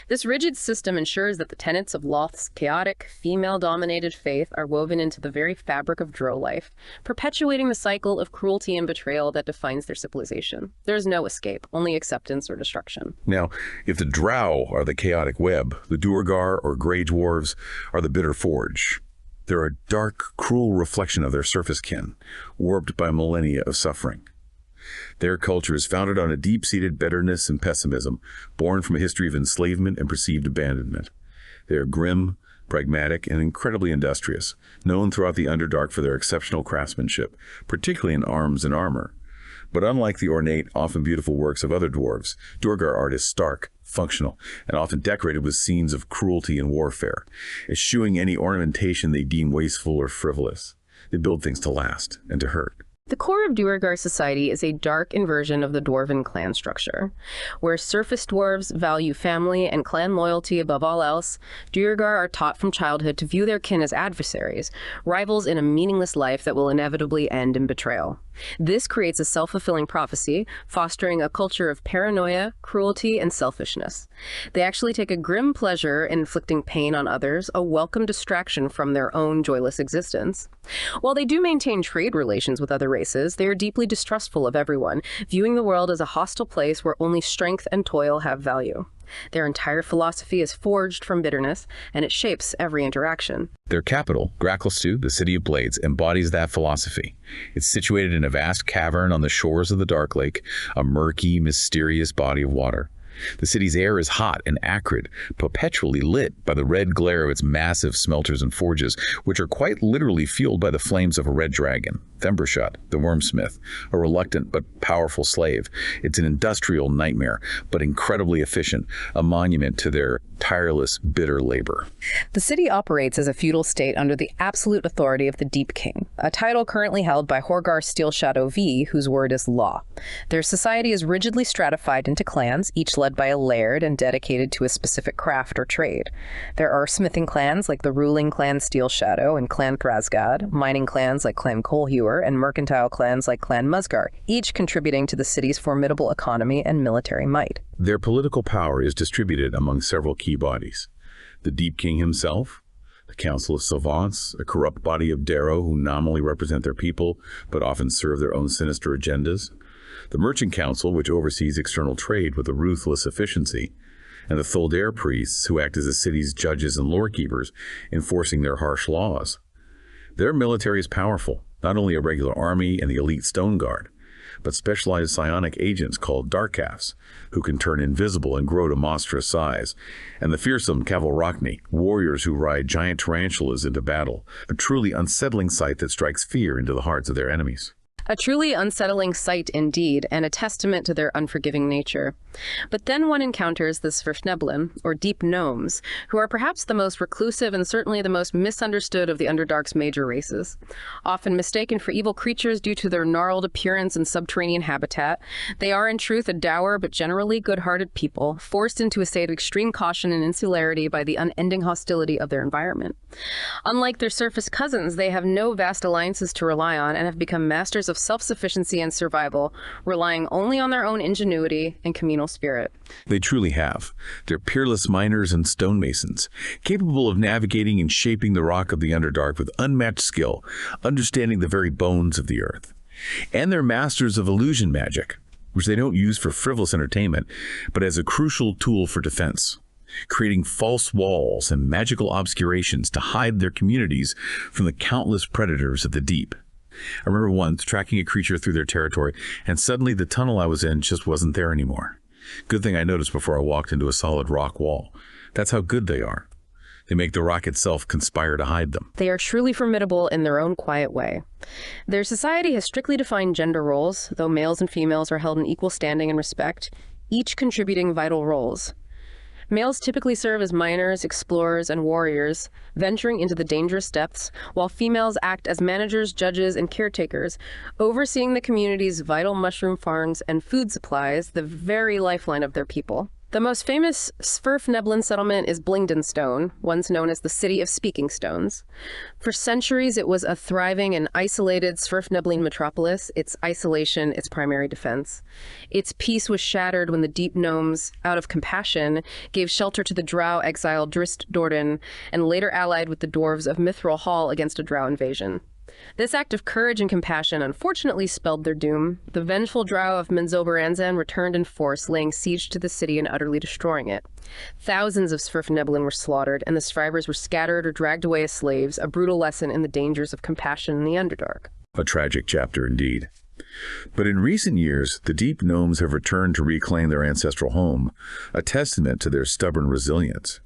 This rigid system ensures that the tenets of Lolth's chaotic, female-dominated faith are woven into the very fabric of Drow life, perpetuating the cycle of cruelty and betrayal that defines their civilization. There is no escape, only acceptance or destruction. Now, if the Drow are the chaotic web, the Duergar or Grey Dwarves are the bitter forge. They're a dark, cruel reflection of their surface kin, warped by millennia of suffering. Their culture is founded on a deep-seated bitterness and pessimism, born from a history of enslavement and perceived abandonment. They are grim, pragmatic, and incredibly industrious, known throughout the Underdark for their exceptional craftsmanship, particularly in arms and armor. But unlike the ornate, often beautiful works of other dwarves, Duergar art is stark, functional, and often decorated with scenes of cruelty and warfare, eschewing any ornamentation they deem wasteful or frivolous. They build things to last and to hurt. The core of Duergar society is a dark inversion of the dwarven clan structure. Where surface dwarves value family and clan loyalty above all else, Duergar are taught from childhood to view their kin as adversaries, rivals in a meaningless life that will inevitably end in betrayal. This creates a self-fulfilling prophecy, fostering a culture of paranoia, cruelty, and selfishness. They actually take a grim pleasure in inflicting pain on others, a welcome distraction from their own joyless existence. While they do maintain trade relations with other races, they are deeply distrustful of everyone, viewing the world as a hostile place where only strength and toil have value. Their entire philosophy is forged from bitterness, and it shapes every interaction. Their capital, Gracklstu, the City of Blades, embodies that philosophy. It's situated in a vast cavern on the shores of the Dark Lake, a murky, mysterious body of water. The city's air is hot and acrid, perpetually lit by the red glare of its massive smelters and forges, which are quite literally fueled by the flames of a red dragon, Thembershot, the Wormsmith, a reluctant but powerful slave. It's an industrial nightmare, but incredibly efficient, a monument to their tireless, bitter labor. The city operates as a feudal state under the absolute authority of the Deep King, a title currently held by Horgar Steelshadow V, whose word is law. Their society is rigidly stratified into clans, each led by a laird and dedicated to a specific craft or trade. There are smithing clans like the ruling clan Steelshadow and Clan Thrasgad, mining clans like Clan Coalhewer, and mercantile clans like Clan Musgar, each contributing to the city's formidable economy and military might. Their political power is distributed among several key bodies. The Deep King himself, the Council of Savants, a corrupt body of Darrow who nominally represent their people, but often serve their own sinister agendas. The Merchant Council, which oversees external trade with a ruthless efficiency, and the Tholdair priests, who act as the city's judges and lorekeepers, enforcing their harsh laws. Their military is powerful, not only a regular army and the elite Stone Guard, but specialized psionic agents called Darkhalfs, who can turn invisible and grow to monstrous size, and the fearsome Cavalrachni, warriors who ride giant tarantulas into battle, a truly unsettling sight that strikes fear into the hearts of their enemies. A truly unsettling sight indeed, and a testament to their unforgiving nature. But then one encounters the Svirfneblin, or Deep Gnomes, who are perhaps the most reclusive and certainly the most misunderstood of the Underdark's major races. Often mistaken for evil creatures due to their gnarled appearance and subterranean habitat, they are in truth a dour but generally good-hearted people, forced into a state of extreme caution and insularity by the unending hostility of their environment. Unlike their surface cousins, they have no vast alliances to rely on and have become masters of self-sufficiency and survival, relying only on their own ingenuity and communal spirit. They truly have. They're peerless miners and stonemasons, capable of navigating and shaping the rock of the Underdark with unmatched skill, understanding the very bones of the earth. And they're masters of illusion magic, which they don't use for frivolous entertainment, but as a crucial tool for defense, creating false walls and magical obscurations to hide their communities from the countless predators of the deep. I remember once tracking a creature through their territory, and suddenly the tunnel I was in just wasn't there anymore. Good thing I noticed before I walked into a solid rock wall. That's how good they are. They make the rock itself conspire to hide them. They are truly formidable in their own quiet way. Their society has strictly defined gender roles, though males and females are held in equal standing and respect, each contributing vital roles. Males typically serve as miners, explorers, and warriors, venturing into the dangerous depths, while females act as managers, judges, and caretakers, overseeing the community's vital mushroom farms and food supplies, the very lifeline of their people. The most famous Svirfneblin settlement is Blingdenstone, once known as the City of Speaking Stones. For centuries, it was a thriving and isolated Svirfneblin metropolis, its isolation its primary defense. Its peace was shattered when the Deep Gnomes, out of compassion, gave shelter to the Drow exiled Drizzt Do'Urden, and later allied with the dwarves of Mithril Hall against a Drow invasion. This act of courage and compassion unfortunately spelled their doom. The vengeful Drow of Menzoberranzan returned in force, laying siege to the city and utterly destroying it. Thousands of Svirfneblin were slaughtered, and the survivors were scattered or dragged away as slaves, a brutal lesson in the dangers of compassion in the Underdark. A tragic chapter indeed. But in recent years, the Deep Gnomes have returned to reclaim their ancestral home, a testament to their stubborn resilience.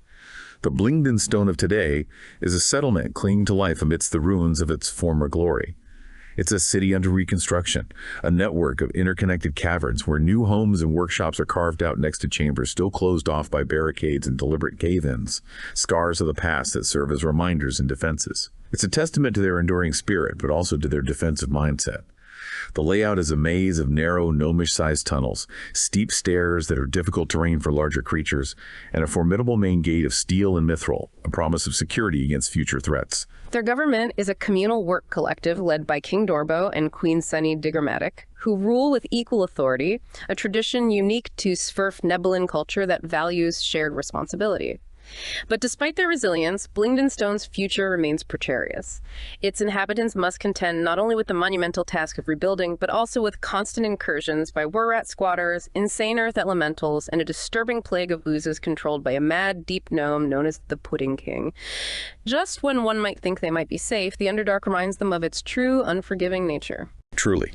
The Blingdenstone of today is a settlement clinging to life amidst the ruins of its former glory. It's a city under reconstruction, a network of interconnected caverns where new homes and workshops are carved out next to chambers still closed off by barricades and deliberate cave-ins, scars of the past that serve as reminders and defenses. It's a testament to their enduring spirit, but also to their defensive mindset. The layout is a maze of narrow, gnomish-sized tunnels, steep stairs that are difficult terrain for larger creatures, and a formidable main gate of steel and mithril, a promise of security against future threats. Their government is a communal work collective led by King Dorbo and Queen Sunny Diggermatic, who rule with equal authority, a tradition unique to Sverf Nebelin culture that values shared responsibility. But despite their resilience, Blingdenstone's future remains precarious. Its inhabitants must contend not only with the monumental task of rebuilding, but also with constant incursions by Wurrat squatters, insane earth elementals, and a disturbing plague of oozes controlled by a mad, deep gnome known as the Pudding King. Just when one might think they might be safe, the Underdark reminds them of its true, unforgiving nature. Truly.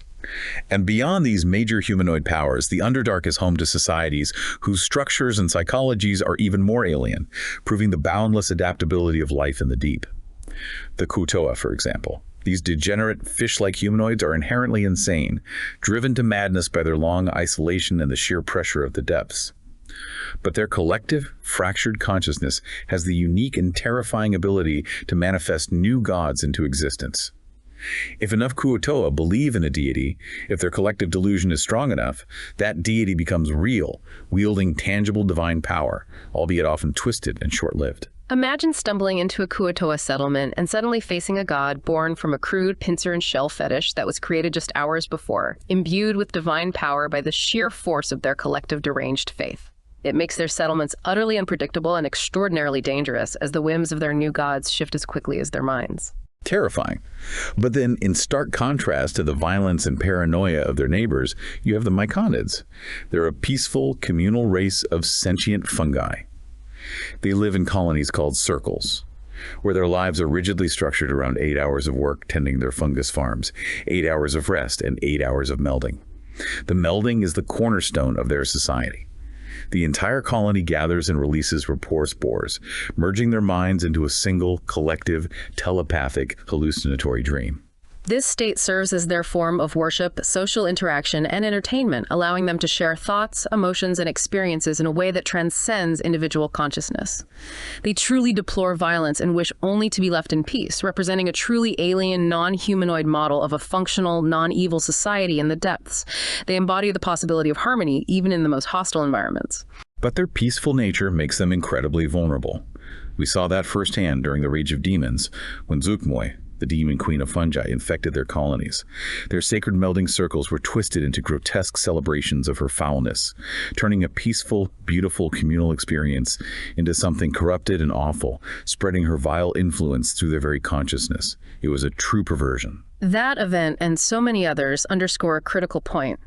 And beyond these major humanoid powers, the Underdark is home to societies whose structures and psychologies are even more alien, proving the boundless adaptability of life in the deep. The Kutoa, for example. These degenerate, fish-like humanoids are inherently insane, driven to madness by their long isolation and the sheer pressure of the depths. But their collective, fractured consciousness has the unique and terrifying ability to manifest new gods into existence. If enough Kuotoa believe in a deity, if their collective delusion is strong enough, that deity becomes real, wielding tangible divine power, albeit often twisted and short-lived. Imagine stumbling into a Kuotoa settlement and suddenly facing a god born from a crude pincer and shell fetish that was created just hours before, imbued with divine power by the sheer force of their collective deranged faith. It makes their settlements utterly unpredictable and extraordinarily dangerous as the whims of their new gods shift as quickly as their minds. Terrifying. But then, in stark contrast to the violence and paranoia of their neighbors, you have the Myconids. They're a peaceful, communal race of sentient fungi. They live in colonies called circles, where their lives are rigidly structured around 8 hours of work tending their fungus farms, 8 hours of rest, and 8 hours of melding. The melding is the cornerstone of their society. The entire colony gathers and releases rapport spores, merging their minds into a single, collective, telepathic, hallucinatory dream. This state serves as their form of worship, social interaction, and entertainment, allowing them to share thoughts, emotions, and experiences in a way that transcends individual consciousness. They truly deplore violence and wish only to be left in peace, representing a truly alien, non-humanoid model of a functional, non-evil society in the depths. They embody the possibility of harmony, even in the most hostile environments. But their peaceful nature makes them incredibly vulnerable. We saw that firsthand during the Rage of Demons, when Zuggtmoy, the demon queen of fungi, infected their colonies. Their sacred melding circles were twisted into grotesque celebrations of her foulness, turning a peaceful, beautiful communal experience into something corrupted and awful, spreading her vile influence through their very consciousness. It was a true perversion. That event, and so many others, underscore a critical point.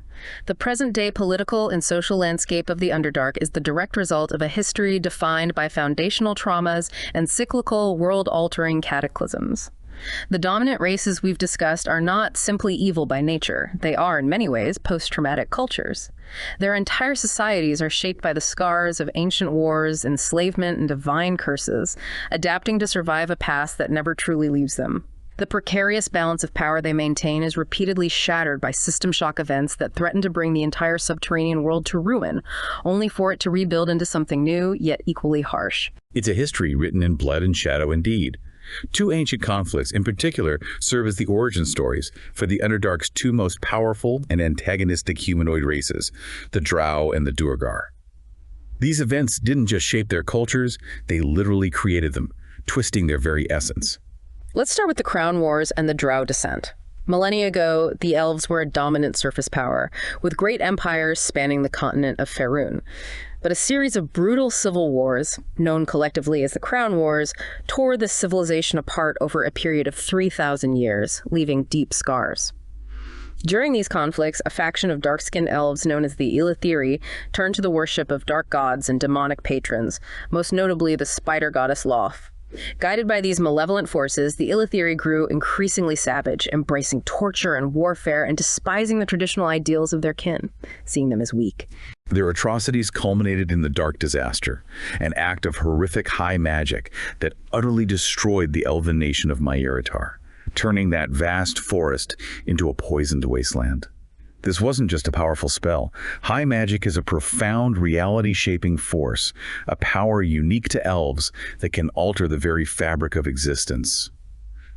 The present-day political and social landscape of the Underdark is the direct result of a history defined by foundational traumas and cyclical, world-altering cataclysms. The dominant races we've discussed are not simply evil by nature. They are, in many ways, post-traumatic cultures. Their entire societies are shaped by the scars of ancient wars, enslavement, and divine curses, adapting to survive a past that never truly leaves them. The precarious balance of power they maintain is repeatedly shattered by system shock events that threaten to bring the entire subterranean world to ruin, only for it to rebuild into something new, yet equally harsh. It's a history written in blood and shadow indeed. Two ancient conflicts, in particular, serve as the origin stories for the Underdark's two most powerful and antagonistic humanoid races, the Drow and the Duergar. These events didn't just shape their cultures, they literally created them, twisting their very essence. Let's start with the Crown Wars and the Drow descent. Millennia ago, the elves were a dominant surface power, with great empires spanning the continent of Faerun. But a series of brutal civil wars, known collectively as the Crown Wars, tore the civilization apart over a period of 3,000 years, leaving deep scars. During these conflicts, a faction of dark-skinned elves known as the Illithiri turned to the worship of dark gods and demonic patrons, most notably the spider goddess Loth. Guided by these malevolent forces, the Illithiri grew increasingly savage, embracing torture and warfare and despising the traditional ideals of their kin, seeing them as weak. Their atrocities culminated in the Dark Disaster, an act of horrific high magic that utterly destroyed the elven nation of Myeritar, turning that vast forest into a poisoned wasteland. This wasn't just a powerful spell. High magic is a profound reality-shaping force, a power unique to elves that can alter the very fabric of existence.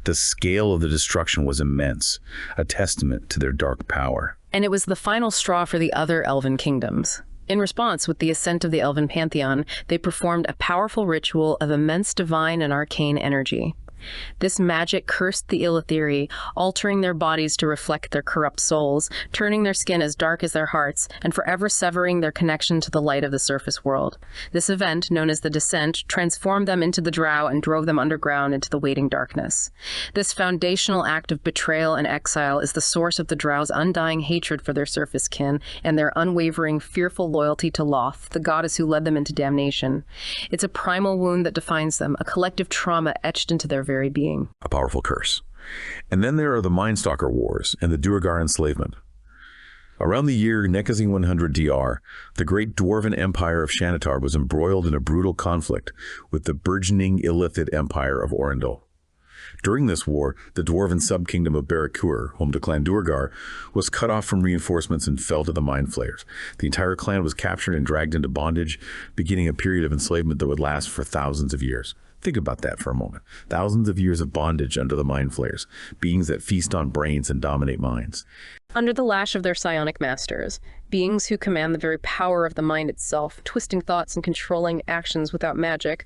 The scale of the destruction was immense, a testament to their dark power. And it was the final straw for the other elven kingdoms. In response, with the ascent of the elven pantheon, they performed a powerful ritual of immense divine and arcane energy. This magic cursed the Illithiri, altering their bodies to reflect their corrupt souls, turning their skin as dark as their hearts, and forever severing their connection to the light of the surface world. This event, known as the Descent, transformed them into the Drow and drove them underground into the waiting darkness. This foundational act of betrayal and exile is the source of the Drow's undying hatred for their surface kin and their unwavering, fearful loyalty to Loth, the goddess who led them into damnation. It's a primal wound that defines them, a collective trauma etched into their very being. A powerful curse. And then there are the Mindstalker Wars and the Duergar enslavement. Around the year Nekazine 100 DR, the great dwarven empire of Shanatar was embroiled in a brutal conflict with the burgeoning Illithid empire of Orendil. During this war, the dwarven subkingdom of Barrakur, home to Clan Duergar, was cut off from reinforcements and fell to the Mind Flayers. The entire clan was captured and dragged into bondage, beginning a period of enslavement that would last for thousands of years. Think about that for a moment. Thousands of years of bondage under the Mind Flayers, beings that feast on brains and dominate minds. Under the lash of their psionic masters, beings who command the very power of the mind itself, twisting thoughts and controlling actions without magic,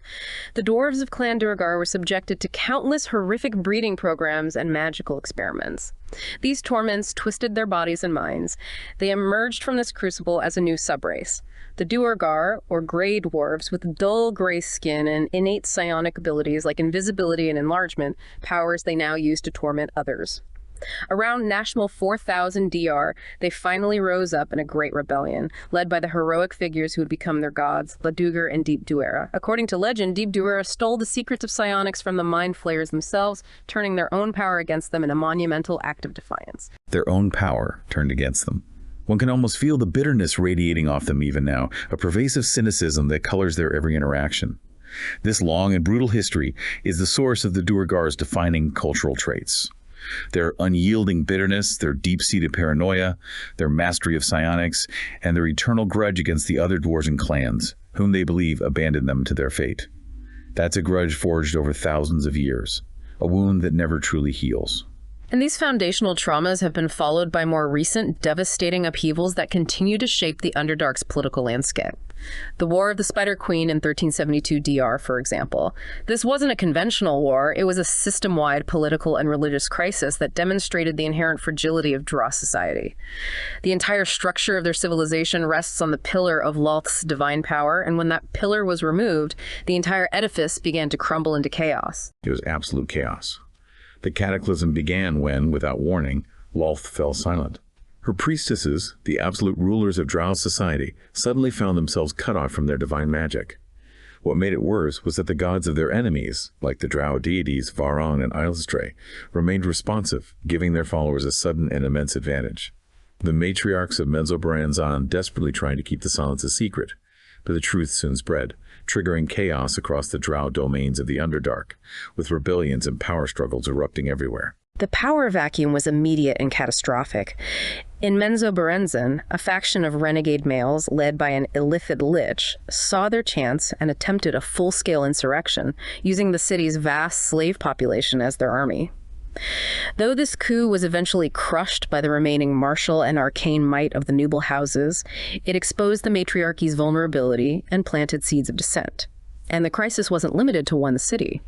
the dwarves of Clan Duergar were subjected to countless horrific breeding programs and magical experiments. These torments twisted their bodies and minds. They emerged from this crucible as a new subrace. The Duergar, or gray dwarves with dull gray skin and innate psionic abilities like invisibility and enlargement, powers they now use to torment others. Around National 4000 DR, they finally rose up in a great rebellion, led by the heroic figures who would become their gods, Ladugar and Deep Duergar. According to legend, Deep Duergar stole the secrets of psionics from the Mind Flayers themselves, turning their own power against them in a monumental act of defiance. Their own power turned against them. One can almost feel the bitterness radiating off them even now, a pervasive cynicism that colors their every interaction. This long and brutal history is the source of the Duergar's defining cultural traits. Their unyielding bitterness, their deep-seated paranoia, their mastery of psionics, and their eternal grudge against the other dwarven clans, whom they believe abandoned them to their fate. That's a grudge forged over thousands of years, a wound that never truly heals. And these foundational traumas have been followed by more recent, devastating upheavals that continue to shape the Underdark's political landscape. The War of the Spider Queen in 1372 DR, for example. This wasn't a conventional war, it was a system-wide political and religious crisis that demonstrated the inherent fragility of Drow society. The entire structure of their civilization rests on the pillar of Loth's divine power, and when that pillar was removed, the entire edifice began to crumble into chaos. It was absolute chaos. The cataclysm began when, without warning, Loth fell silent. Her priestesses, the absolute rulers of Drow society, suddenly found themselves cut off from their divine magic. What made it worse was that the gods of their enemies, like the Drow deities Varon and Eilstre, remained responsive, giving their followers a sudden and immense advantage. The matriarchs of Menzoberranzan desperately tried to keep the silence a secret, but the truth soon spread, triggering chaos across the Drow domains of the Underdark, with rebellions and power struggles erupting everywhere. The power vacuum was immediate and catastrophic. In Menzoberranzan, a faction of renegade males led by an Illithid lich saw their chance and attempted a full-scale insurrection, using the city's vast slave population as their army. Though this coup was eventually crushed by the remaining martial and arcane might of the noble houses, it exposed the matriarchy's vulnerability and planted seeds of dissent. And the crisis wasn't limited to one city.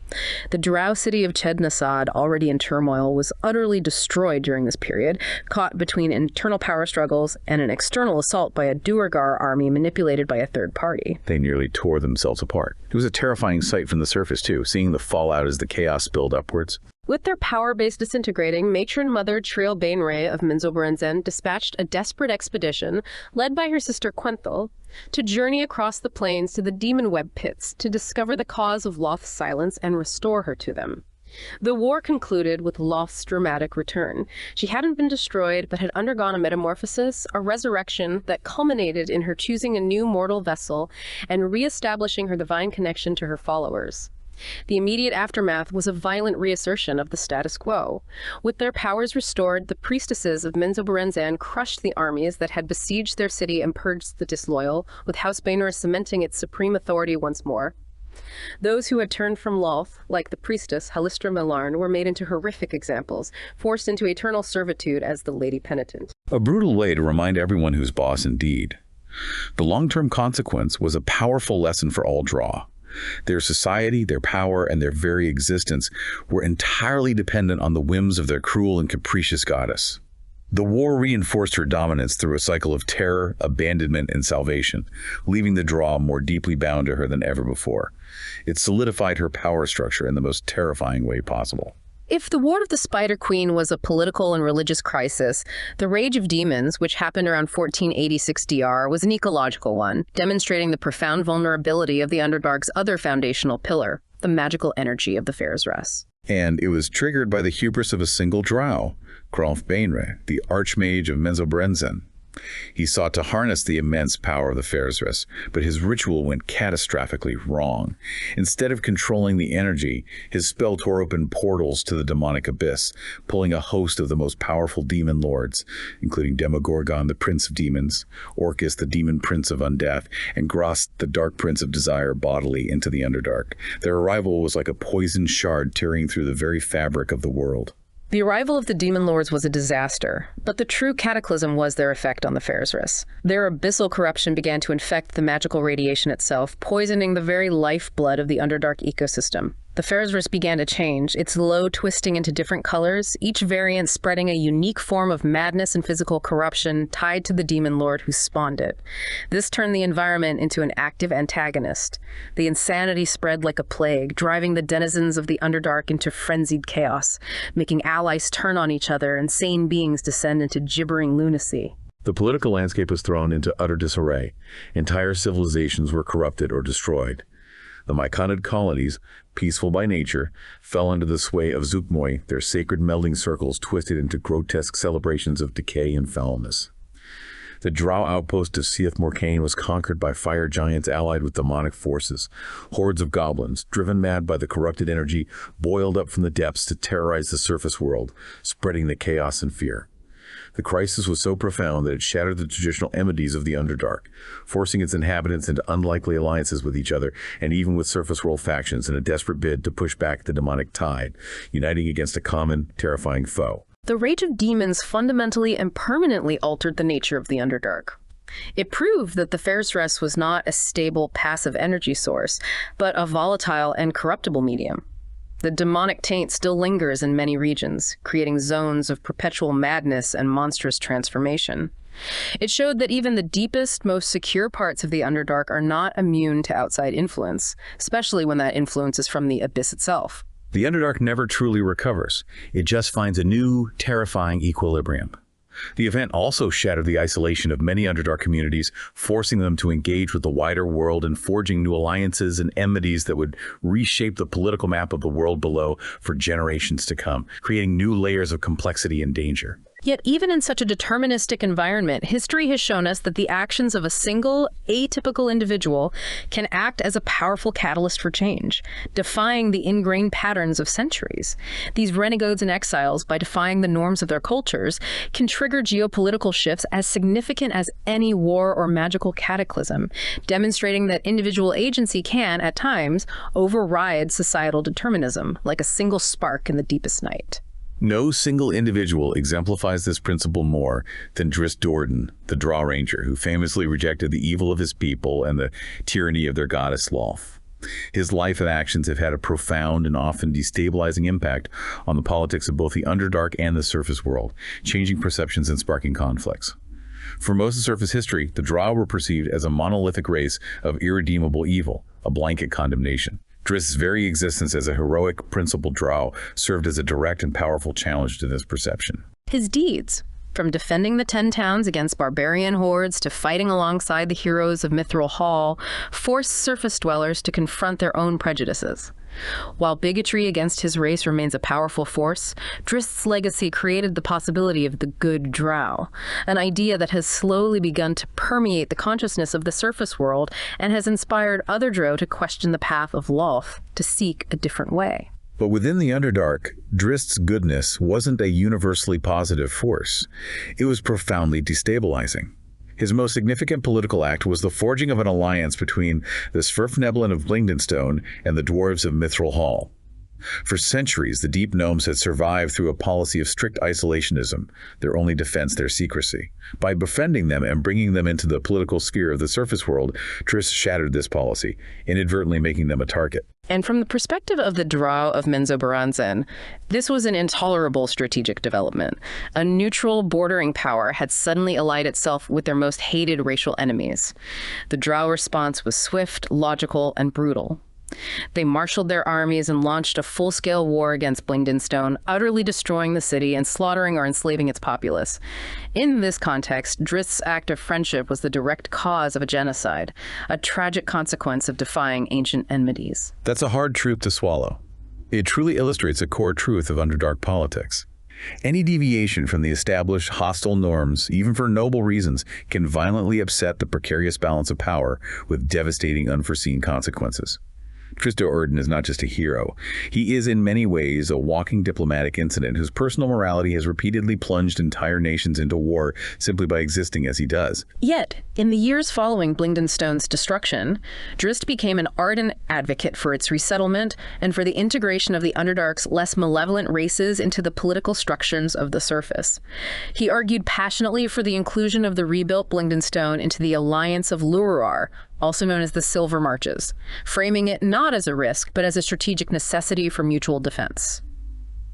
The Drow city of Chednasad, already in turmoil, was utterly destroyed during this period, caught between internal power struggles and an external assault by a Duergar army manipulated by a third party. They nearly tore themselves apart. It was a terrifying sight from the surface, too, seeing the fallout as the chaos spilled upwards. With their power base disintegrating, Matron Mother Triel Bainray of Menzoberranzan dispatched a desperate expedition, led by her sister Quenthel, to journey across the plains to the Demon Web Pits to discover the cause of Loth's silence and restore her to them. The war concluded with Loth's dramatic return. She hadn't been destroyed, but had undergone a metamorphosis, a resurrection that culminated in her choosing a new mortal vessel and re-establishing her divine connection to her followers. The immediate aftermath was a violent reassertion of the status quo. With their powers restored, the priestesses of Menzoberranzan crushed the armies that had besieged their city and purged the disloyal, with House Bainor cementing its supreme authority once more. Those who had turned from Lolth, like the priestess Halistra Millarn, were made into horrific examples, forced into eternal servitude as the Lady Penitent. A brutal way to remind everyone who's boss indeed. The long-term consequence was a powerful lesson for all Drow. Their society, their power, and their very existence were entirely dependent on the whims of their cruel and capricious goddess. The war reinforced her dominance through a cycle of terror, abandonment, and salvation, leaving the Drow more deeply bound to her than ever before. It solidified her power structure in the most terrifying way possible. If the War of the Spider Queen was a political and religious crisis, the Rage of Demons, which happened around 1486 DR, was an ecological one, demonstrating the profound vulnerability of the Underdark's other foundational pillar, the magical energy of the Faerzress. And it was triggered by the hubris of a single Drow, Kralf Bainre, the Archmage of Menzoberranzan. He sought to harness the immense power of the Faerzress, but his ritual went catastrophically wrong. Instead of controlling the energy, his spell tore open portals to the demonic abyss, pulling a host of the most powerful demon lords, including Demogorgon, the Prince of Demons, Orcus, the Demon Prince of Undeath, and Grost, the Dark Prince of Desire, bodily into the Underdark. Their arrival was like a poisoned shard tearing through the very fabric of the world. The arrival of the Demon Lords was a disaster, but the true cataclysm was their effect on the Faerzress. Their abyssal corruption began to infect the magical radiation itself, poisoning the very lifeblood of the Underdark ecosystem. The Faerzress began to change, its low twisting into different colors, each variant spreading a unique form of madness and physical corruption tied to the Demon Lord who spawned it. This turned the environment into an active antagonist. The insanity spread like a plague, driving the denizens of the Underdark into frenzied chaos, making allies turn on each other and sane beings descend into gibbering lunacy. The political landscape was thrown into utter disarray. Entire civilizations were corrupted or destroyed. The Myconid colonies, peaceful by nature, fell under the sway of Zuggtmoy, their sacred melding circles twisted into grotesque celebrations of decay and foulness. The Drow outpost of Siath Morcaine was conquered by fire giants allied with demonic forces. Hordes of goblins, driven mad by the corrupted energy, boiled up from the depths to terrorize the surface world, spreading the chaos and fear. The crisis was so profound that it shattered the traditional enmities of the Underdark, forcing its inhabitants into unlikely alliances with each other and even with surface world factions in a desperate bid to push back the demonic tide, uniting against a common, terrifying foe. The Rage of Demons fundamentally and permanently altered the nature of the Underdark. It proved that the Faerzress was not a stable, passive energy source, but a volatile and corruptible medium. The demonic taint still lingers in many regions, creating zones of perpetual madness and monstrous transformation. It showed that even the deepest, most secure parts of the Underdark are not immune to outside influence, especially when that influence is from the abyss itself. The Underdark never truly recovers. It just finds a new, terrifying equilibrium. The event also shattered the isolation of many Underdark communities, forcing them to engage with the wider world and forging new alliances and enmities that would reshape the political map of the world below for generations to come, creating new layers of complexity and danger. Yet even in such a deterministic environment, history has shown us that the actions of a single, atypical individual can act as a powerful catalyst for change, defying the ingrained patterns of centuries. These renegades and exiles, by defying the norms of their cultures, can trigger geopolitical shifts as significant as any war or magical cataclysm, demonstrating that individual agency can, at times, override societal determinism, like a single spark in the deepest night. No single individual exemplifies this principle more than Drizzt Do'Urden, the Drow Ranger, who famously rejected the evil of his people and the tyranny of their goddess Lolth. His life and actions have had a profound and often destabilizing impact on the politics of both the Underdark and the surface world, changing perceptions and sparking conflicts. For most of surface history, the Drow were perceived as a monolithic race of irredeemable evil, a blanket condemnation. Drizzt's very existence as a heroic, principled Drow served as a direct and powerful challenge to this perception. His deeds, from defending the 10 towns against barbarian hordes to fighting alongside the heroes of Mithril Hall, forced surface dwellers to confront their own prejudices. While bigotry against his race remains a powerful force, Drizzt's legacy created the possibility of the good Drow, an idea that has slowly begun to permeate the consciousness of the surface world and has inspired other Drow to question the path of Lolth, to seek a different way. But within the Underdark, Drizzt's goodness wasn't a universally positive force. It was profoundly destabilizing. His most significant political act was the forging of an alliance between the Svirfneblin of Blingdenstone and the dwarves of Mithril Hall. For centuries, the deep gnomes had survived through a policy of strict isolationism, their only defense their secrecy. By befriending them and bringing them into the political sphere of the surface world, Drizzt shattered this policy, inadvertently making them a target. And from the perspective of the Drow of Menzoberranzan, this was an intolerable strategic development. A neutral bordering power had suddenly allied itself with their most hated racial enemies. The Drow response was swift, logical, and brutal. They marshaled their armies and launched a full-scale war against Blingdenstone, utterly destroying the city and slaughtering or enslaving its populace. In this context, Drizzt's act of friendship was the direct cause of a genocide, a tragic consequence of defying ancient enmities. That's a hard truth to swallow. It truly illustrates a core truth of Underdark politics. Any deviation from the established hostile norms, even for noble reasons, can violently upset the precarious balance of power with devastating unforeseen consequences. Drizzt Do'Urden is not just a hero. He is in many ways a walking diplomatic incident whose personal morality has repeatedly plunged entire nations into war simply by existing as he does. Yet, in the years following Blingdenstone's destruction, Drizzt became an ardent advocate for its resettlement and for the integration of the Underdark's less malevolent races into the political structures of the surface. He argued passionately for the inclusion of the rebuilt Blingdenstone into the alliance of Lowerdark, also known as the Silver Marches, framing it not as a risk, but as a strategic necessity for mutual defense.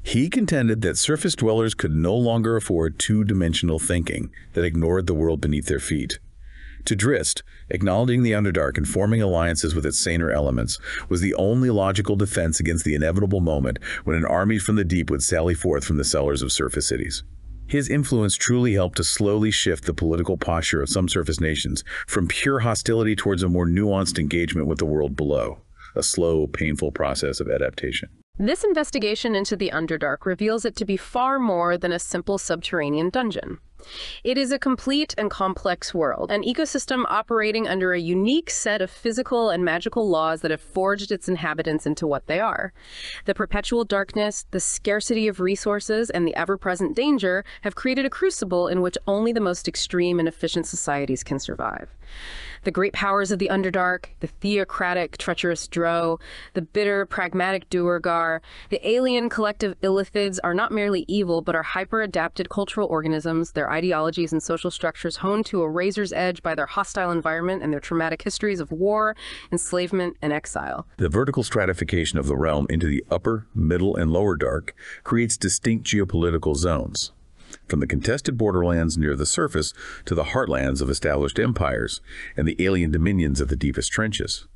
He contended that surface dwellers could no longer afford two-dimensional thinking that ignored the world beneath their feet. To Drizzt, acknowledging the Underdark and forming alliances with its saner elements was the only logical defense against the inevitable moment when an army from the deep would sally forth from the cellars of surface cities. His influence truly helped to slowly shift the political posture of some surface nations from pure hostility towards a more nuanced engagement with the world below, a slow, painful process of adaptation. This investigation into the Underdark reveals it to be far more than a simple subterranean dungeon. It is a complete and complex world, an ecosystem operating under a unique set of physical and magical laws that have forged its inhabitants into what they are. The perpetual darkness, the scarcity of resources, and the ever-present danger have created a crucible in which only the most extreme and efficient societies can survive. The great powers of the Underdark, the theocratic, treacherous Drow, the bitter, pragmatic Duergar, the alien collective Illithids are not merely evil, but are hyper-adapted cultural organisms, their ideologies and social structures honed to a razor's edge by their hostile environment and their traumatic histories of war, enslavement, and exile. The vertical stratification of the realm into the upper, middle, and lower dark creates distinct geopolitical zones. From the contested borderlands near the surface to the heartlands of established empires and the alien dominions of the deepest trenches.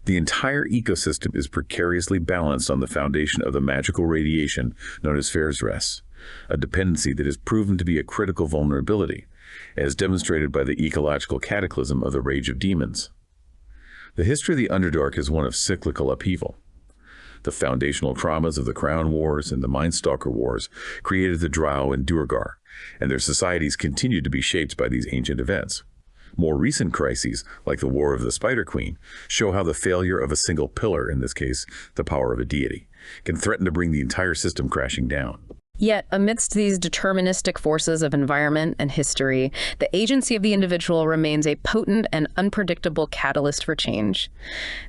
The entire ecosystem is precariously balanced on the foundation of the magical radiation known as Fersres, a dependency that has proven to be a critical vulnerability, as demonstrated by the ecological cataclysm of the Rage of Demons. The history of the Underdark is one of cyclical upheaval. The foundational traumas of the Crown Wars and the Mindstalker Wars created the Drow and Duergar, and their societies continued to be shaped by these ancient events. More recent crises, like the War of the Spider Queen, show how the failure of a single pillar, in this case, the power of a deity, can threaten to bring the entire system crashing down. Yet, amidst these deterministic forces of environment and history, the agency of the individual remains a potent and unpredictable catalyst for change.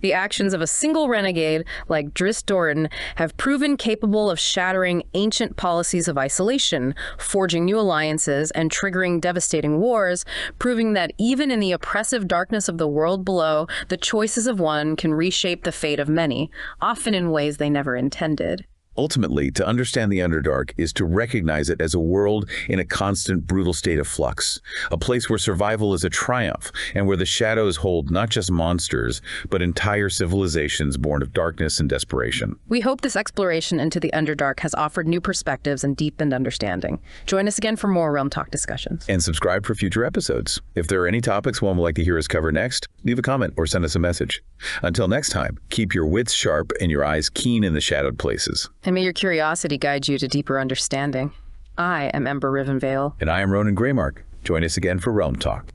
The actions of a single renegade, like Drizzt Do'Urden, have proven capable of shattering ancient policies of isolation, forging new alliances, and triggering devastating wars, proving that even in the oppressive darkness of the world below, the choices of one can reshape the fate of many, often in ways they never intended. Ultimately, to understand the Underdark is to recognize it as a world in a constant, brutal state of flux, a place where survival is a triumph, and where the shadows hold not just monsters, but entire civilizations born of darkness and desperation. We hope this exploration into the Underdark has offered new perspectives and deepened understanding. Join us again for more Realm Talk discussions. And subscribe for future episodes. If there are any topics one would like to hear us cover next, leave a comment or send us a message. Until next time, keep your wits sharp and your eyes keen in the shadowed places. And may your curiosity guide you to deeper understanding. I am Ember Rivenveil. And I am Ronan Greymark. Join us again for Realm Talk.